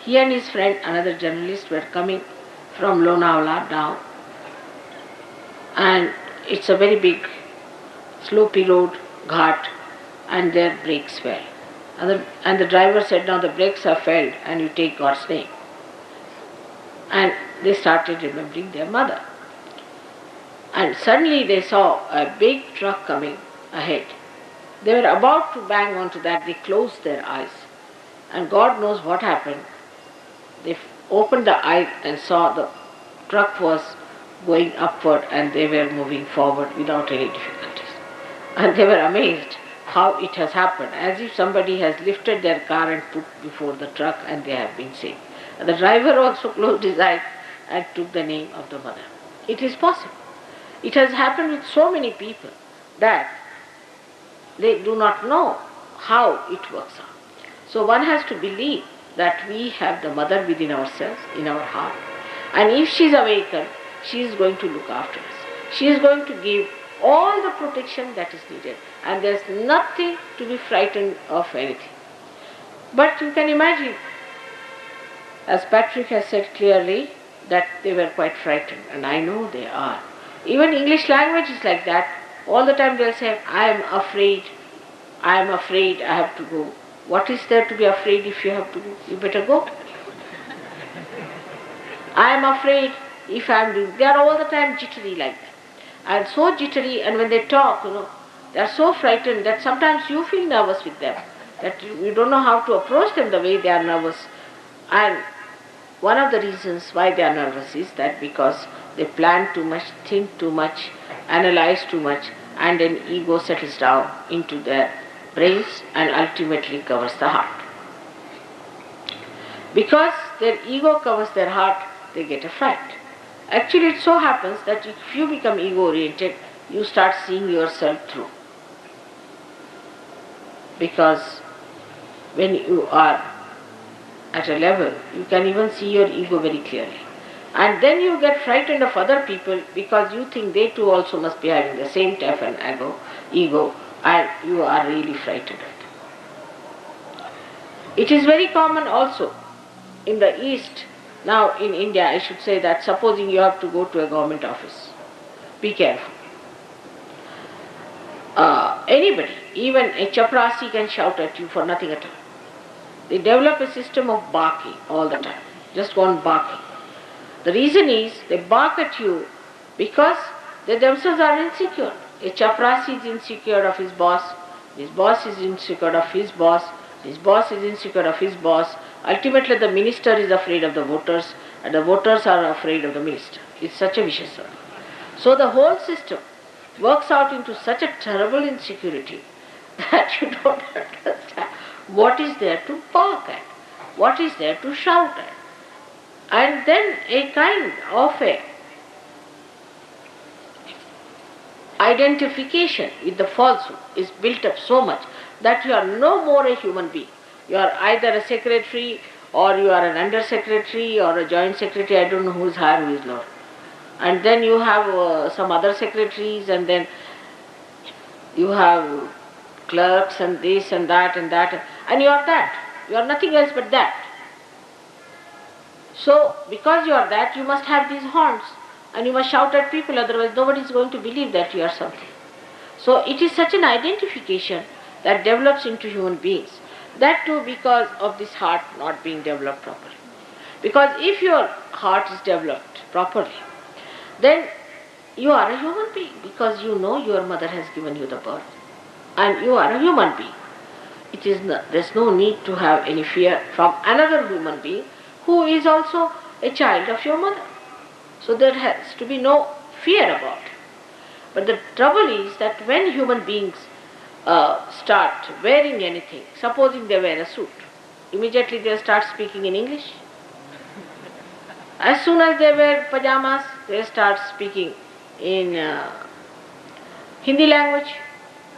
He and his friend, another journalist, were coming from Lonavala down, and it's a very big slopey road, ghat, and their brakes fell. And the driver said, now the brakes have failed and you take God's name. And they started remembering their mother. And suddenly they saw a big truck coming ahead. They were about to bang onto that, they closed their eyes. And God knows what happened. They opened the eyes and saw the truck was going upward and they were moving forward without any difficulties. And they were amazed how it has happened, as if somebody has lifted their car and put before the truck and they have been saved. And the driver also closed his eyes and took the name of the mother. It is possible. It has happened with so many people that they do not know how it works out. So one has to believe that we have the mother within ourselves, in our heart. And if she is awakened, she is going to look after us. She is going to give all the protection that is needed. And there is nothing to be frightened of anything. But you can imagine, as Patrick has said clearly, that they were quite frightened. And I know they are. Even English language is like that. All the time they'll say, I am afraid, I have to go. What is there to be afraid if you have to go? You better go. I am afraid if I am doing. They are all the time jittery like that. And so jittery, and when they talk, they are so frightened that sometimes you feel nervous with them. That you don't know how to approach them the way they are nervous. And one of the reasons why they are nervous is that because they plan too much, think too much, analyze too much, and then ego settles down into their brains and ultimately covers the heart. Because their ego covers their heart, they get a fright. Actually, it so happens that if you become ego-oriented, you start seeing yourself through. Because when you are at a level, you can even see your ego very clearly. And then you get frightened of other people because you think they too also must be having the same type of ego, and you are really frightened of them. It is very common also in the East. Now in India, I should say that supposing you have to go to a government office, be careful. Anybody, even a chaprasi can shout at you for nothing at all. They develop a system of barking all the time, just go on barking. The reason is they bark at you because they themselves are insecure. A chaprasi is insecure of his boss is insecure of his boss is insecure of his boss. Ultimately the minister is afraid of the voters and the voters are afraid of the minister. It's such a vicious circle. So the whole system works out into such a terrible insecurity that you don't understand what is there to bark at, what is there to shout at. And then a kind of a identification with the falsehood is built up so much that you are no more a human being. You are either a secretary or you are an under-secretary or a joint secretary, I don't know who is higher, who is lower. And then you have some other secretaries, and then you have clerks and this and that, and you are that. You are nothing else but that. So, because you are that, you must have these horns and you must shout at people, otherwise nobody is going to believe that you are something. So, it is such an identification that develops into human beings. That too because of this heart not being developed properly. Because if your heart is developed properly, then you are a human being because you know your mother has given you the birth and you are a human being. There's no need to have any fear from another human being who is also a child of your mother. So there has to be no fear about it. But the trouble is that when human beings start wearing anything, supposing they wear a suit, immediately they start speaking in English. As soon as they wear pajamas, they start speaking in Hindi language,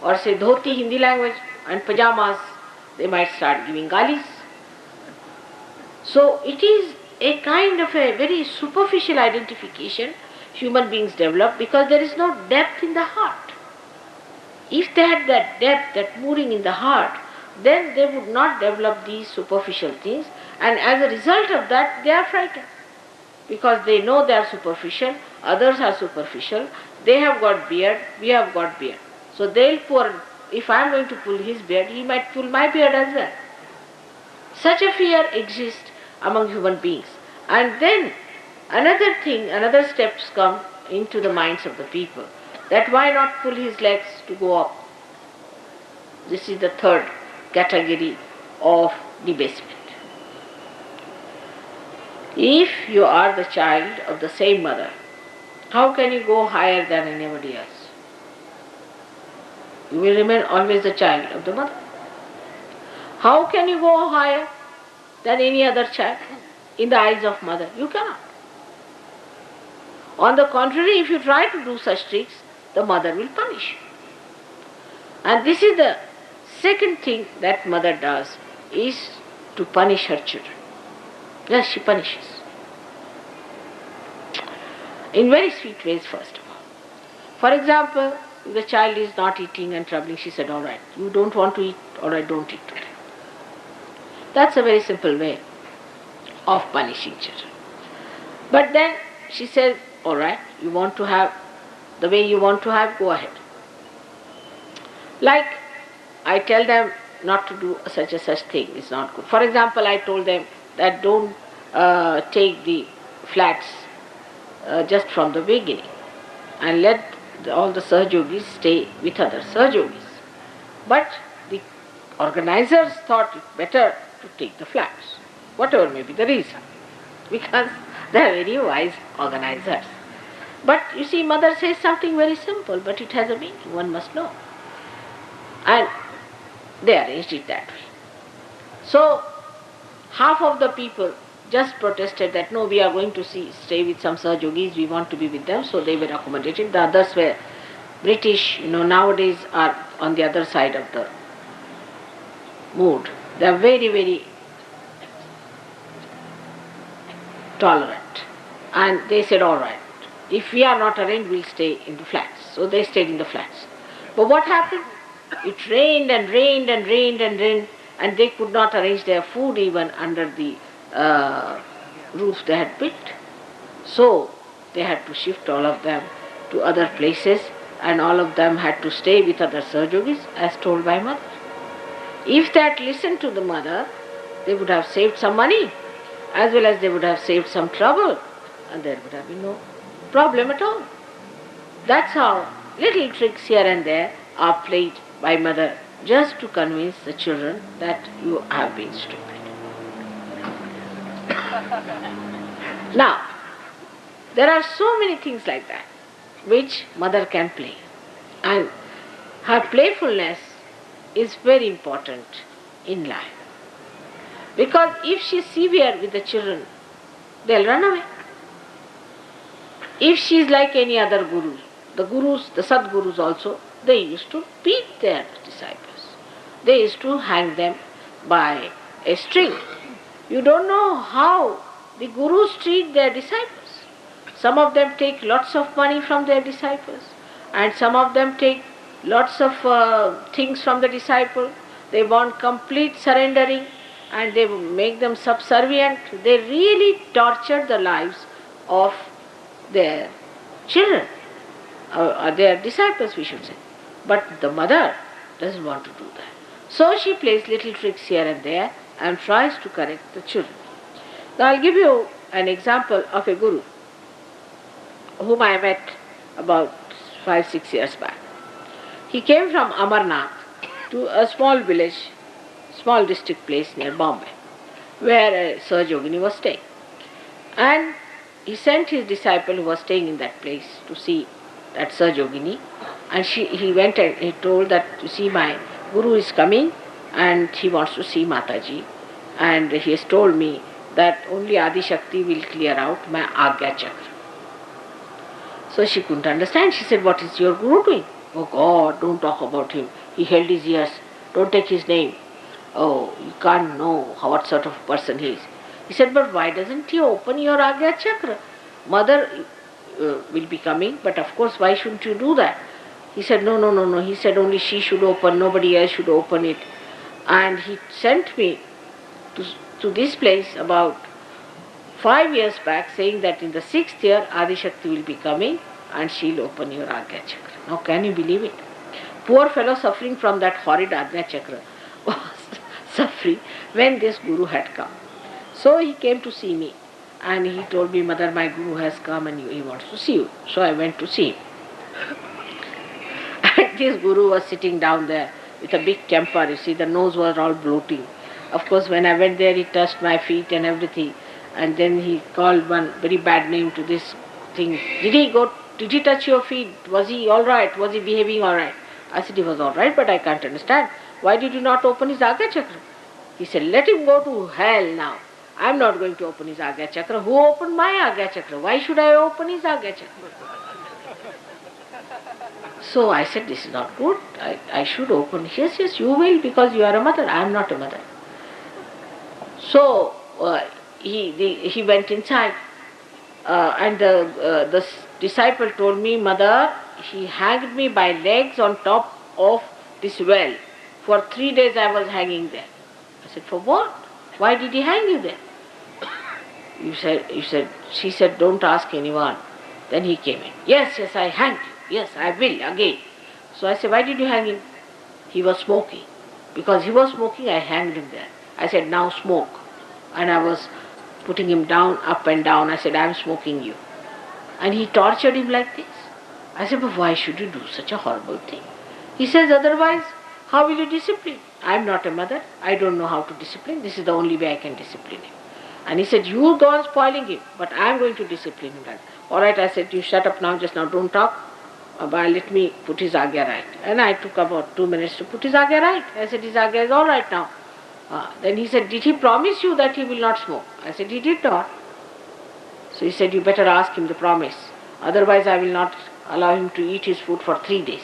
or say dhoti Hindi language, and pajamas they might start giving galis. So it is a kind of a very superficial identification human beings develop because there is no depth in the heart. If they had that depth, that moving in the heart, then they would not develop these superficial things, and as a result of that they are frightened. Because they know they are superficial, others are superficial, they have got beard, we have got beard. So they'll pull, if I am going to pull his beard, he might pull my beard as well. Such a fear exists among human beings. And then another thing, another steps come into the minds of the people, that why not pull his legs to go up? This is the third category of debasement. If you are the child of the same mother, how can you go higher than anybody else? You will remain always the child of the mother. How can you go higher than any other child in the eyes of mother? You cannot. On the contrary, if you try to do such tricks, the mother will punish you. And this is the second thing that mother does, is to punish her children. Yes, she punishes. In very sweet ways, first of all. For example, if the child is not eating and troubling, she said, all right, you don't want to eat, all right, don't eat today. That's a very simple way of punishing children. But then she says, all right, you want to have the way you want to have, go ahead. Like I tell them not to do such thing, it's not good. For example, I told them that don't take the flats just from the beginning, and let all the Sahajogis stay with other Sahajogis. But the organizers thought it better to take the flats, whatever may be the reason, because they are very wise organizers. But you see, mother says something very simple, but it has a meaning, one must know. And they arranged it that way. So, half of the people just protested that no, we are going to stay with some Sahajogis, we want to be with them, so they were accommodated. The others were British, nowadays are on the other side of the mood. They are very, very tolerant. And they said, all right, if we are not arranged, we'll stay in the flats. So they stayed in the flats. But what happened? It rained and rained and rained and rained, and they could not arrange their food even under the roof they had built. So they had to shift all of them to other places, and all of them had to stay with other Sahajogis as told by mother. If they had listened to the mother, they would have saved some money, as well as they would have saved some trouble, and there would have been no problem at all. That's how little tricks here and there are played by mother, just to convince the children that you have been stupid. Now, there are so many things like that which mother can play, and her playfulness is very important in life, because if she is severe with the children, they'll run away. If she is like any other guru, the Sadgurus also, they used to beat their disciples. They used to hang them by a string. You don't know how the gurus treat their disciples. Some of them take lots of money from their disciples, and some of them take lots of things from the disciple. They want complete surrendering, and they make them subservient. They really torture the lives of their children, or their disciples, we should say. But the mother doesn't want to do that. So she plays little tricks here and there and tries to correct the children. Now I'll give you an example of a guru whom I met about 5-6 years back. He came from Amarnath to a small village, small district place near Bombay, where a Sahajogini was staying. And he sent his disciple who was staying in that place to see that Sahajogini, and he went and he told that, you see, my guru is coming and he wants to see Mataji, and he has told me that only Adi Shakti will clear out my Agya Chakra. So she couldn't understand. She said, what is your guru doing? Oh God, don't talk about him. He held his ears. Don't take his name. Oh, you can't know what sort of person he is. He said, but why doesn't he open your Agya Chakra? Mother will be coming, but of course, why shouldn't you do that? He said, no. He said only she should open, nobody else should open it. And he sent me to this place about 5 years back, saying that in the 6th year Adi Shakti will be coming and she'll open your Agya Chakra. Now can you believe it? Poor fellow suffering from that horrid Agya Chakra was suffering when this Guru had come. So he came to see me and he told me, Mother, my Guru has come and he wants to see you. So I went to see him. And this Guru was sitting down there with a big temper. You see, the nose was all bloating. Of course, when I went there, he touched my feet and everything. And then he called one very bad name to this thing. Did he touch your feet? Was he all right? Was he behaving all right? I said, he was all right, but I can't understand. Why did you not open his Agya Chakra? He said, let him go to hell now. I am not going to open his Agya Chakra. Who opened my Agya Chakra? Why should I open his Agya Chakra? So I said, this is not good. I should open. Yes, you will, because you are a mother. I am not a mother. So he went inside, and the disciple told me, Mother, he hanged me by legs on top of this well. For 3 days I was hanging there. I said, for what? Why did he hang you there? She said, don't ask anyone. Then he came in. Yes, I hanged you. Yes, I will again. So I said, why did you hang him? He was smoking. Because he was smoking, I hanged him there. I said, now smoke. And I was putting him down, up and down. I said, I am smoking you. And he tortured him like this. I said, but why should you do such a horrible thing? He says, otherwise, how will you discipline? I am not a mother. I don't know how to discipline. This is the only way I can discipline him. And he said, you go on spoiling him, but I am going to discipline him. All right, I said, you shut up now, just now, don't talk. But let me put his Agya right. And I took about 2 minutes to put his Agya right. I said, his Agya is all right now. Then he said, did he promise you that he will not smoke? I said, he did not. So he said, you better ask him the promise. Otherwise I will not allow him to eat his food for 3 days.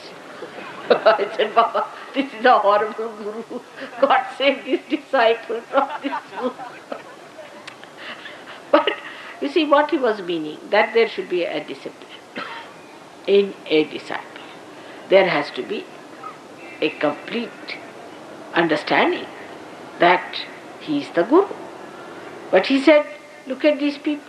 I said, Baba, this is a horrible Guru. God save this disciple from this Guru. But you see what he was meaning, that there should be a discipline in a disciple. There has to be a complete understanding that he is the Guru. But he said, look at these people.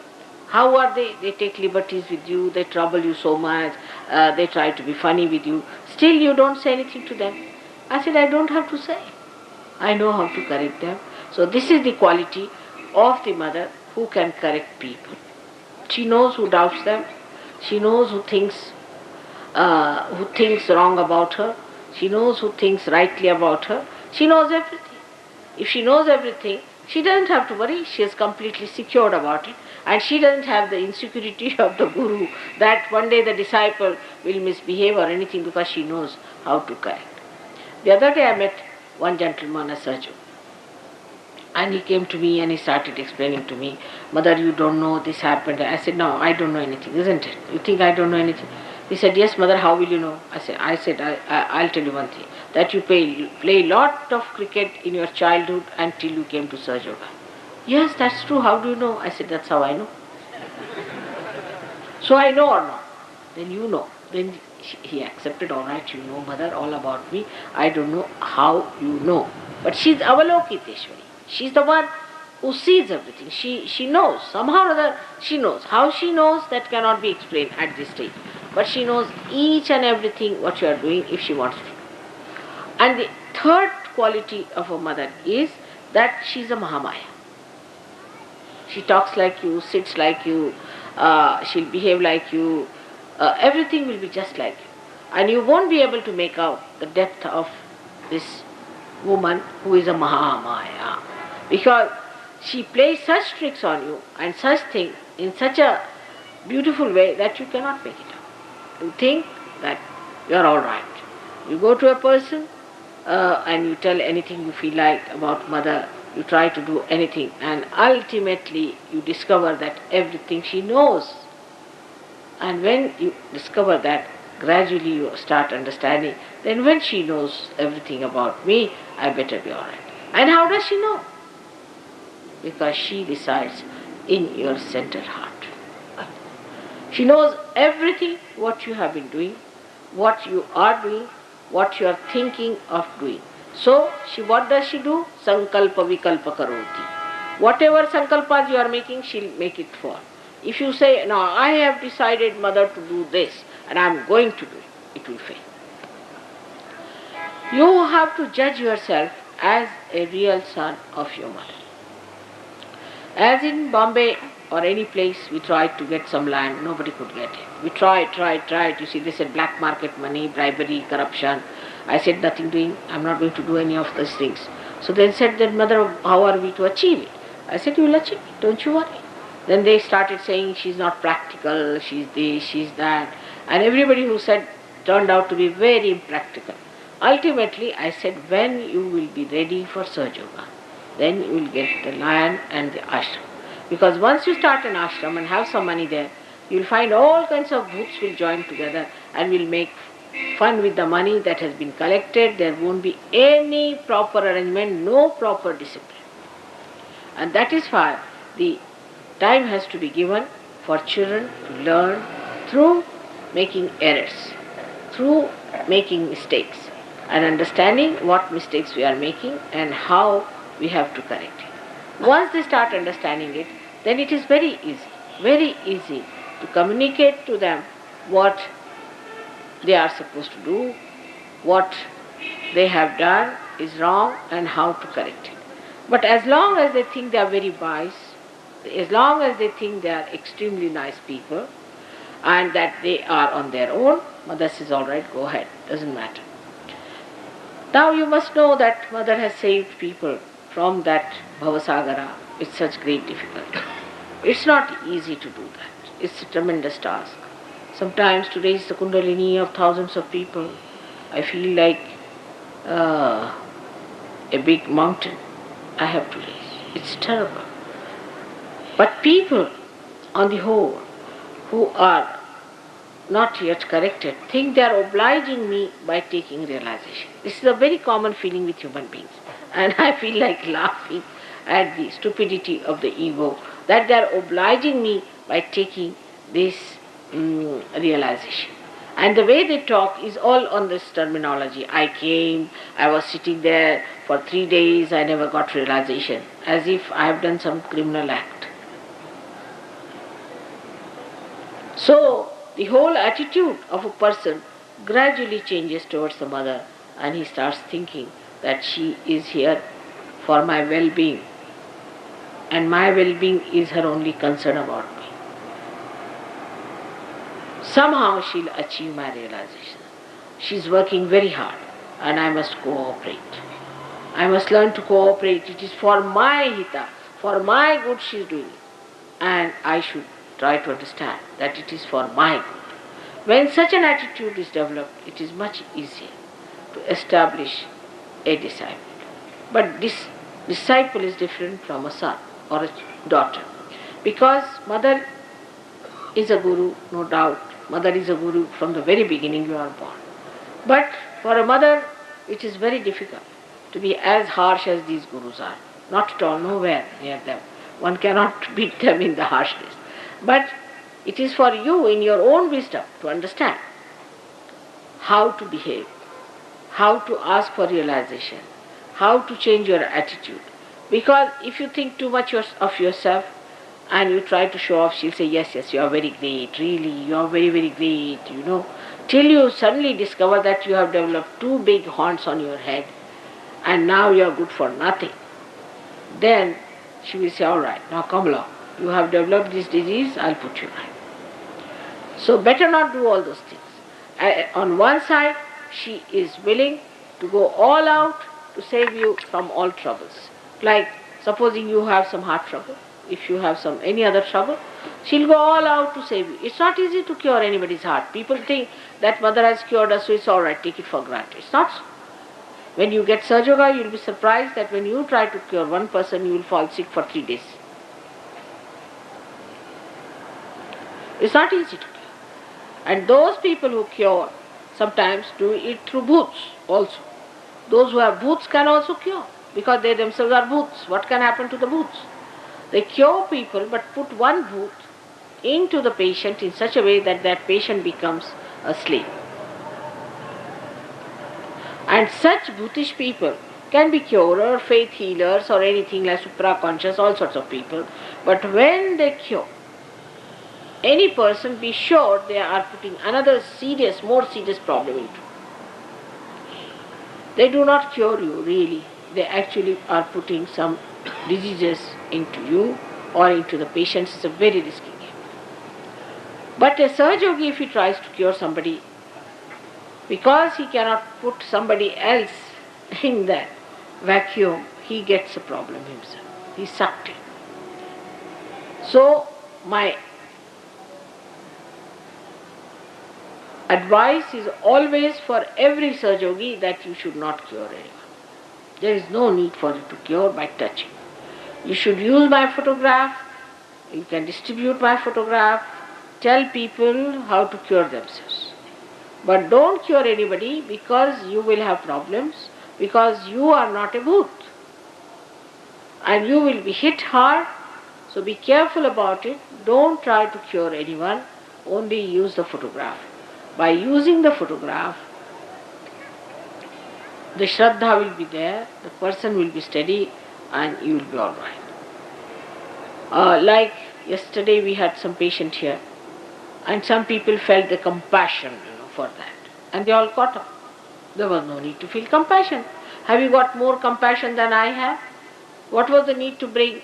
How are they? They take liberties with you, they trouble you so much, they try to be funny with you. Still you don't say anything to them. I said, I don't have to say. I know how to correct them. So this is the quality of the mother who can correct people. She knows who doubts them. She knows who thinks wrong about her. She knows who thinks rightly about her. She knows everything. If she knows everything, she doesn't have to worry. She is completely secured about it. And she doesn't have the insecurity of the Guru that one day the disciple will misbehave or anything, because she knows how to correct. The other day I met one gentleman, a surgeon. And he came to me and he started explaining to me, Mother, you don't know this happened. I said, no, I don't know anything, isn't it? You think I don't know anything? He said, yes, Mother, how will you know? I said, I'll tell you one thing, that you play lot of cricket in your childhood until you came to Sahaja Yoga. Yes, that's true. How do you know? I said, that's how I know. So I know or not? Then you know. Then he accepted, all right, you know, Mother, all about me. I don't know how you know. But she's Avalokiteshwari. She's the one who sees everything. She knows. Somehow or other, she knows. How she knows, that cannot be explained at this stage. But she knows each and everything what you are doing if she wants to. And the third quality of a mother is that she is a Mahamaya. She talks like you, sits like you, she'll behave like you, everything will be just like you. And you won't be able to make out the depth of this woman who is a Mahamaya. Because she plays such tricks on you and such things in such a beautiful way that you cannot make it out. You think that you are all right. You go to a person and you tell anything you feel like about mother, you try to do anything, and ultimately you discover that everything she knows. And when you discover that, gradually you start understanding, then when she knows everything about me, I better be all right. And how does she know? Because she resides in your center heart. She knows everything what you have been doing, what you are doing, what you are thinking of doing. So, what does she do? Sankalpa vikalpa karoti. Whatever sankalpas you are making, she'll make it fall. If you say, no, I have decided mother to do this and I am going to do it, it will fail. You have to judge yourself as a real son of your mother. As in Bombay or any place, we tried to get some land, nobody could get it. We tried. You see, they said black market money, bribery, corruption. I said, nothing doing, I'm not going to do any of those things. So they said, then mother, how are we to achieve it? I said, you will achieve it, don't you worry. Then they started saying, she's not practical, she's this, she's that. And everybody who said turned out to be very impractical. Ultimately, I said, when you will be ready for Sahaja, then you will get the land and the ashram. Because once you start an ashram and have some money there, you will find all kinds of bhoots will join together and will make fun with the money that has been collected. There won't be any proper arrangement, no proper discipline. And that is why the time has to be given for children to learn through making errors, through making mistakes, and understanding what mistakes we are making and how we have to correct it. Once they start understanding it, then it is very easy to communicate to them what they are supposed to do, what they have done is wrong and how to correct it. But as long as they think they are very wise, as long as they think they are extremely nice people and that they are on their own, mother says, all right, go ahead, doesn't matter. Now you must know that mother has saved people from that Bhavasagara with such great difficulty. It's not easy to do that. It's a tremendous task. Sometimes to raise the Kundalini of thousands of people, I feel like a big mountain I have to raise. It's terrible. But people, on the whole, who are not yet corrected, think they are obliging me by taking realization. This is a very common feeling with human beings. And I feel like laughing at the stupidity of the ego, that they are obliging me by taking this realization. And the way they talk is all on this terminology. I came, I was sitting there for 3 days, I never got realization, as if I have done some criminal act. So, the whole attitude of a person gradually changes towards the mother, and he starts thinking that she is here for my well-being, and my well-being is her only concern about me. Somehow she'll achieve my realization. She's working very hard and I must cooperate. I must learn to cooperate. It is for my hita, for my good she's doing it. And I should try to understand that it is for my good. When such an attitude is developed, it is much easier to establish a disciple. But this disciple is different from a son or a daughter. Because mother is a guru, no doubt. Mother is a guru from the very beginning you are born. But for a mother, it is very difficult to be as harsh as these gurus are. Not at all, nowhere near them. One cannot beat them in the harshness. But it is for you in your own wisdom to understand how to behave, how to ask for realization, how to change your attitude. Because if you think too much of yourself, and you try to show off, she'll say, yes, you are very great, really, you are very, very great, till you suddenly discover that you have developed 2 big horns on your head, and now you are good for nothing. Then she will say, all right, now come along, you have developed this disease, I'll put you right. So better not do all those things. On one side, she is willing to go all out to save you from all troubles. Like, supposing you have some heart trouble, if you have any other trouble, she'll go all out to save you. It's not easy to cure anybody's heart. People think that mother has cured us, so it's all right, take it for granted. It's not so. When you get Sahaja Yoga, you'll be surprised that when you try to cure one person, you will fall sick for 3 days. It's not easy to cure. And those people who cure sometimes do it through bhoots also. Those who have bhoots can also cure, because they themselves are bhoots. What can happen to the bhoots? They cure people but put one bhoot into the patient in such a way that that patient becomes a slave. And such Bhutish people can be curer, faith healers or anything like supra-conscious, all sorts of people. But when they cure any person, be sure they are putting another serious, more serious problem into. They do not cure you really. They actually are putting some diseases into you or into the patients. It's a very risky game. But a Sahaja Yogi, if he tries to cure somebody, because he cannot put somebody else in that vacuum, he gets a problem himself. He's sucked in. So, my advice is always for every Sahaja Yogi that you should not cure anyone. There is no need for you to cure by touching. You should use my photograph, you can distribute my photograph, tell people how to cure themselves. But don't cure anybody because you will have problems, because you are not a bhoot. And you will be hit hard, so be careful about it. Don't try to cure anyone, only use the photograph. By using the photograph, the Shraddha will be there, the person will be steady and you will be alright. Like yesterday we had some patient here and some people felt the compassion for that and they all got up. There was no need to feel compassion. Have you got more compassion than I have? What was the need to bring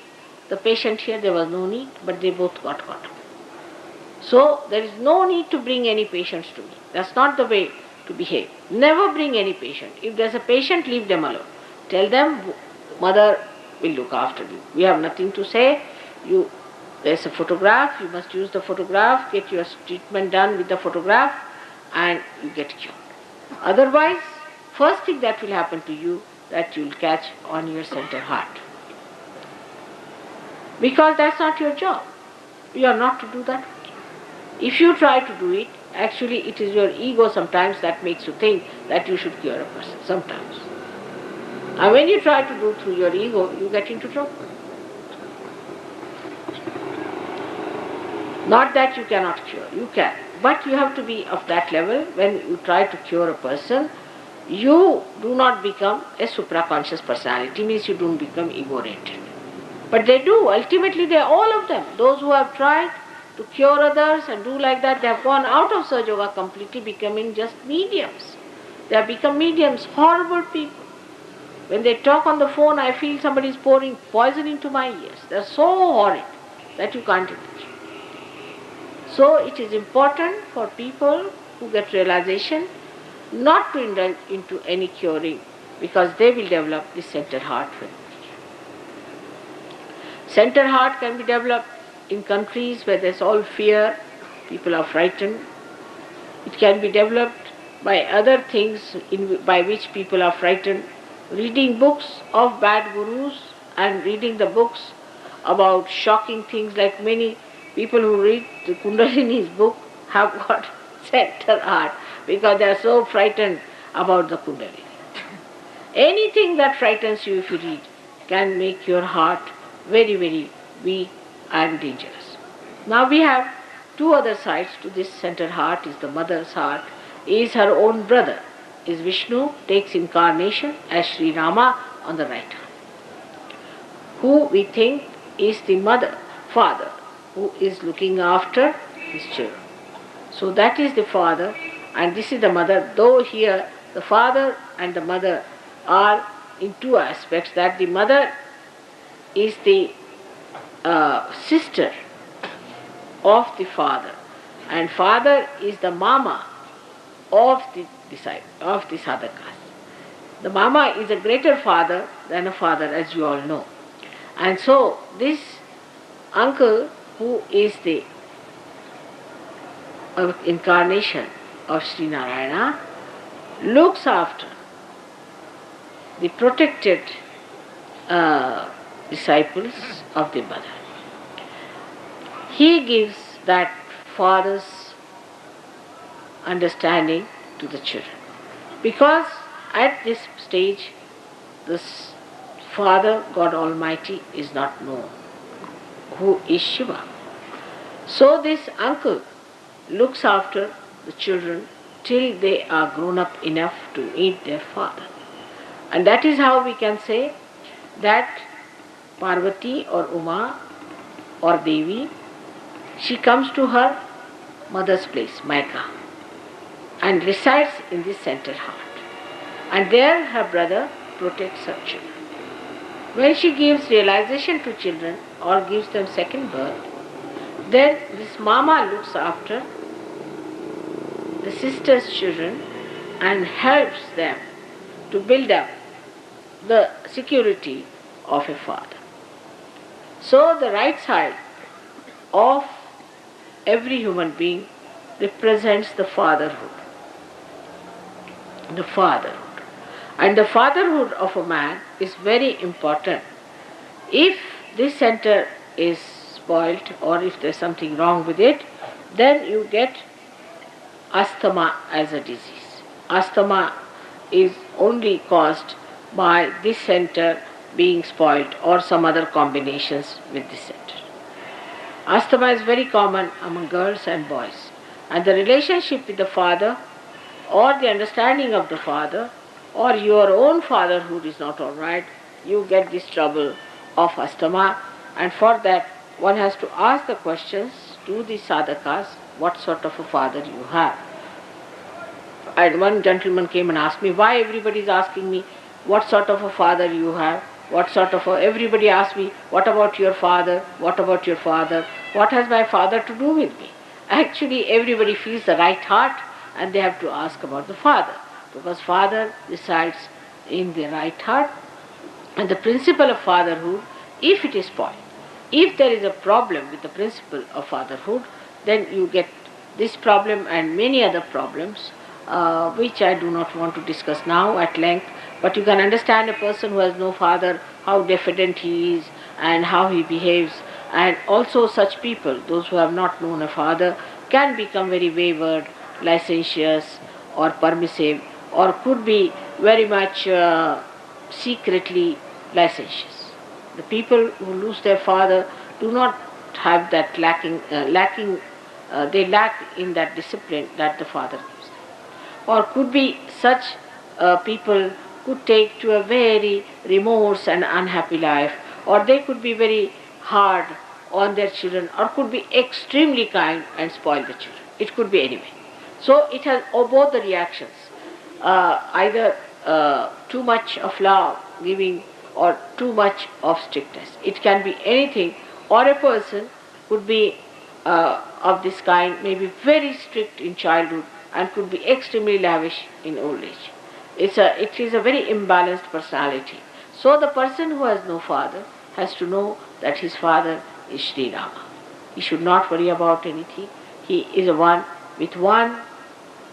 the patient here? There was no need, but they both got up. So there is no need to bring any patients to me. That's not the way to behave. Never bring any patient. If there's a patient, leave them alone. Tell them, mother will look after you. We have nothing to say. There's a photograph, you must use the photograph, get your treatment done with the photograph and you get cured. Otherwise, first thing that will happen to you, that you will catch on your center heart. Because that's not your job. You are not to do that. If you try to do it, actually it is your ego sometimes that makes you think that you should cure a person, sometimes. And when you try to do through your ego, you get into trouble. Not that you cannot cure, you can. But you have to be of that level. When you try to cure a person, you do not become a supraconscious personality, means you don't become ego-oriented. But they do, ultimately they are all of them. Those who have tried to cure others and do like that, they have gone out of Sahaja Yoga completely, becoming just mediums. They have become mediums, horrible people. When they talk on the phone, I feel somebody is pouring poison into my ears. They are so horrid that you can't imagine. So it is important for people who get realization not to indulge into any curing, because they will develop this center heart. Center heart can be developed in countries where there is all fear, people are frightened. It can be developed by other things by which people are frightened. Reading books of bad gurus and reading the books about shocking things, like many people who read the Kundalini's book have got center heart because they are so frightened about the Kundalini. Anything that frightens you if you read can make your heart very, very weak and dangerous. Now we have two other sides to this center heart. Is the mother's heart, is her own brother, is Vishnu, takes incarnation as Sri Rama on the right hand, who we think is the father, who is looking after his children. So that is the father and this is the mother, though here the father and the mother are in two aspects, that the mother is the sister of the father and father is the mama of the disciple, of the sadhakas. The mama is a greater father than a father, as you all know. And so this uncle, who is the incarnation of Sri Narayana, looks after the protected disciples of the mother. He gives that father's understanding to the children, because at this stage this Father, God Almighty, is not known, who is Shiva. So this uncle looks after the children till they are grown up enough to meet their father. And that is how we can say that Parvati or Uma or Devi, she comes to her mother's place, Maika, and resides in this center heart. And there her brother protects her children. When she gives realization to children or gives them second birth, then this mama looks after the sister's children and helps them to build up the security of a father. So the right side of every human being represents the fatherhood. The fatherhood. And the fatherhood of a man is very important. If this center is spoilt or if there's something wrong with it, then you get asthma as a disease. Asthma is only caused by this center being spoilt or some other combinations with this center. Asthma is very common among girls and boys. And the relationship with the father or the understanding of the father or your own fatherhood is not all right, you get this trouble of asthma, and for that one has to ask the questions to the sadhakas, what sort of a father you have. And one gentleman came and asked me, why everybody is asking me what sort of a father you have, everybody asks me, what about your father, what about your father, what has my father to do with me? Actually everybody feels the right heart and they have to ask about the father, because father resides in the right heart. And the principle of fatherhood, if it is spoiled, if there is a problem with the principle of fatherhood, then you get this problem and many other problems, which I do not want to discuss now at length, but you can understand a person who has no father, how diffident he is and how he behaves. And also such people, those who have not known a father, can become very wayward, licentious or permissive, or could be very much secretly licentious. The people who lose their father do not have that they lack in that discipline that the father gives them. Or could be such people could take to a very remorse and unhappy life, or they could be very hard on their children, or could be extremely kind and spoil the children. It could be anyway. So it has both the reactions, either too much of love giving or too much of strictness. It can be anything, or a person could be of this kind, may be very strict in childhood and could be extremely lavish in old age. It is a very imbalanced personality. So the person who has no father has to know that his father is Sri Rama. He should not worry about anything. He is a one, with one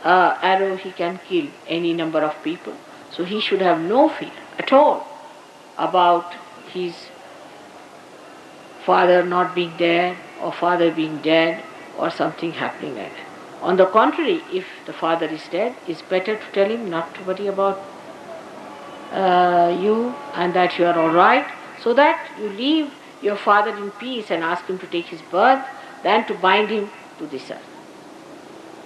arrow he can kill any number of people. So he should have no fear at all about his father not being there or father being dead or something happening like that. On the contrary, if the father is dead, it's better to tell him not to worry about you and that you are all right, so that you leave your father in peace and ask him to take his birth than to bind him to this earth.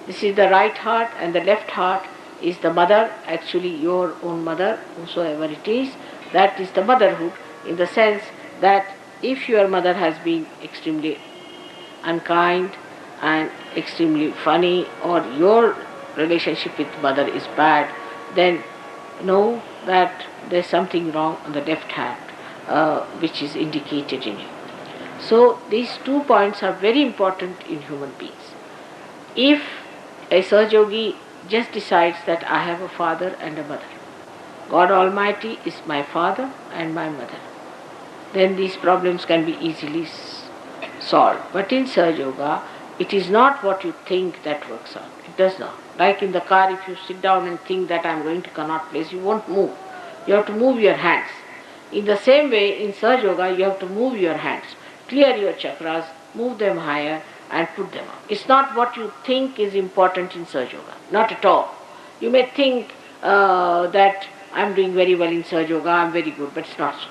This is the right heart, and the left heart is the mother, actually your own mother, whosoever it is. That is the motherhood, in the sense that if your mother has been extremely unkind and extremely funny, or your relationship with mother is bad, then know that there is something wrong on the left hand, which is indicated in you. So these 2 points are very important in human beings. If a Sahaja just decides that I have a father and a mother, God Almighty is my father and my mother, then these problems can be easily solved. But in Sahaja, it is not what you think that works out. It does not. Like in the car, if you sit down and think that I am going to Connaught Place, you won't move. You have to move your hands. In the same way, in Sahaja, you have to move your hands, clear your chakras, move them higher and put them up. It's not what you think is important in Sahaja, not at all. You may think that I am doing very well in Sahaja, I am very good, but it's not so.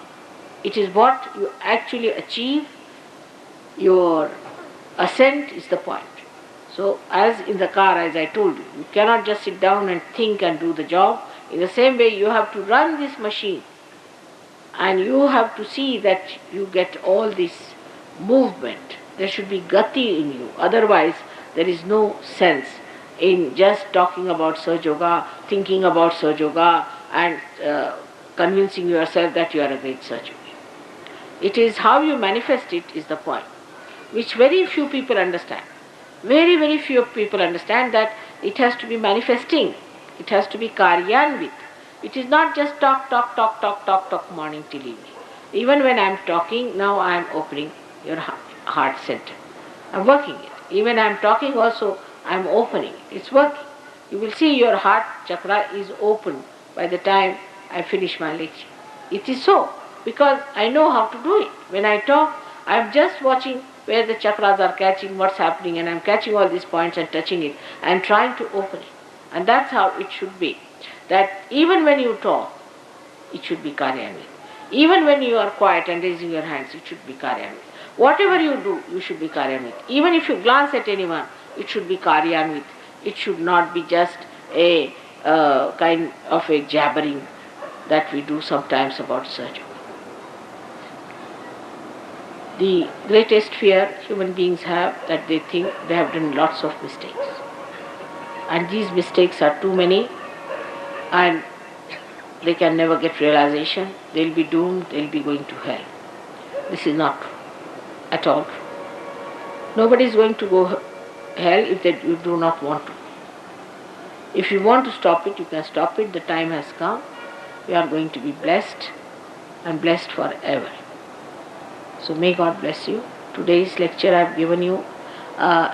It is what you actually achieve. Your ascent is the point. So as in the car, as I told you, you cannot just sit down and think and do the job. In the same way, you have to run this machine and you have to see that you get all this movement. There should be gati in you. Otherwise, there is no sense in just talking about Sahaja Yoga, thinking about Sahaja Yoga and convincing yourself that you are a great Sahaja Yogi. It is how you manifest it is the point, which very few people understand. Very, very few people understand that it has to be manifesting. It has to be karyanvit. It is not just talk morning till evening. Even when I am talking, now I am opening your heart center. I am working it. Even I am talking also, I am opening it. It's working. You will see your heart chakra is open by the time I finish my lecture. It is so, because I know how to do it. When I talk, I am just watching where the chakras are catching, what's happening, and I am catching all these points and touching it. I am trying to open it. And that's how it should be. That even when you talk, it should be karyanvit. Even when you are quiet and raising your hands, it should be karyanvit. Whatever you do, you should be karyanvit. Even if you glance at anyone, it should be karyanvit. It should not be just a kind of a jabbering that we do sometimes about Sahaja Yoga. The greatest fear human beings have, that they think they have done lots of mistakes. And these mistakes are too many, and they can never get realization. They'll be doomed, they'll be going to hell. This is not true at all. Nobody is going to go hell if you do not want to. If you want to stop it, you can stop it. The time has come. We are going to be blessed, and blessed forever. So may God bless you. Today's lecture I have given you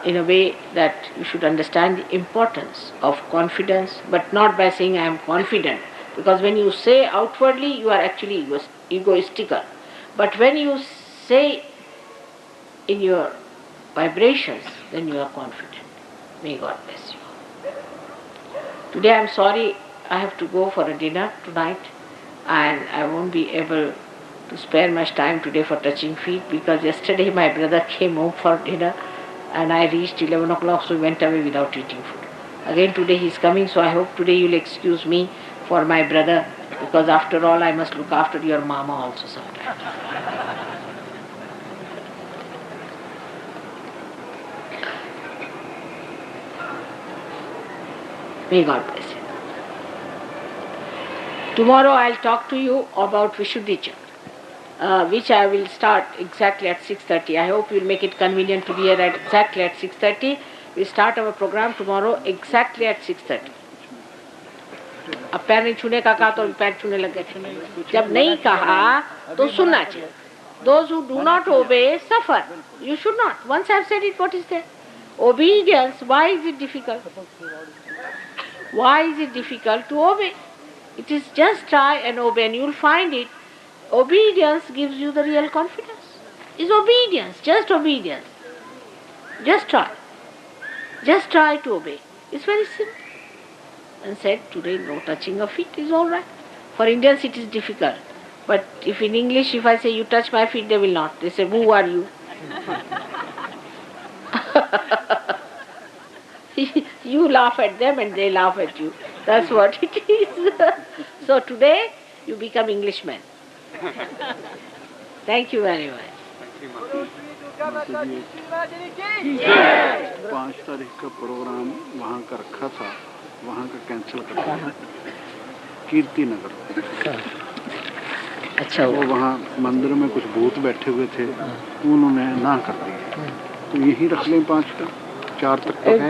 in a way that you should understand the importance of confidence, but not by saying I am confident, because when you say outwardly you are actually egoistical. But when you say in your vibrations, then you are confident. May God bless you. Today I am sorry I have to go for a dinner tonight, and I won't be able to spare much time today for touching feet, because yesterday my brother came home for dinner and I reached 11 o'clock, so we went away without eating food. Again today he is coming, so I hope today you will excuse me for my brother, because after all I must look after your mama also sometimes. May God bless you. Tomorrow I will talk to you about Vishuddhi Chakra, which I will start exactly at 6:30. I hope you will make it convenient to be here at exactly at 6:30. We start our program tomorrow exactly at 6:30. अब पैर नहीं छूने का कहा तो पैर छूने लग गए. जब नहीं कहा तो सुनना चाहिए. Those who do not obey suffer. You should not. Once I have said it, what is there? Obedience, why is it difficult? Why is it difficult to obey? It is just try and obey, and you will find it. Obedience gives you the real confidence. It's obedience, just obedience. Just try. Just try to obey. It's very simple. And said today no touching of feet is all right. For Indians it is difficult. But if in English, if I say you touch my feet, they will not. They say, who are you? You laugh at them and they laugh at you. That's what it is. So today you become Englishmen. Thank you very much. 5 तारीख का programme वहाँ का रखा था, वहाँ का cancel कर दिया, कीर्ति नगर. अच्छा, वो वहाँ मंदिर में कुछ भूत बैठे हुए थे, उन्होंने ना कर दिया. तो यही रख लें 5 का, 4 तक तो है.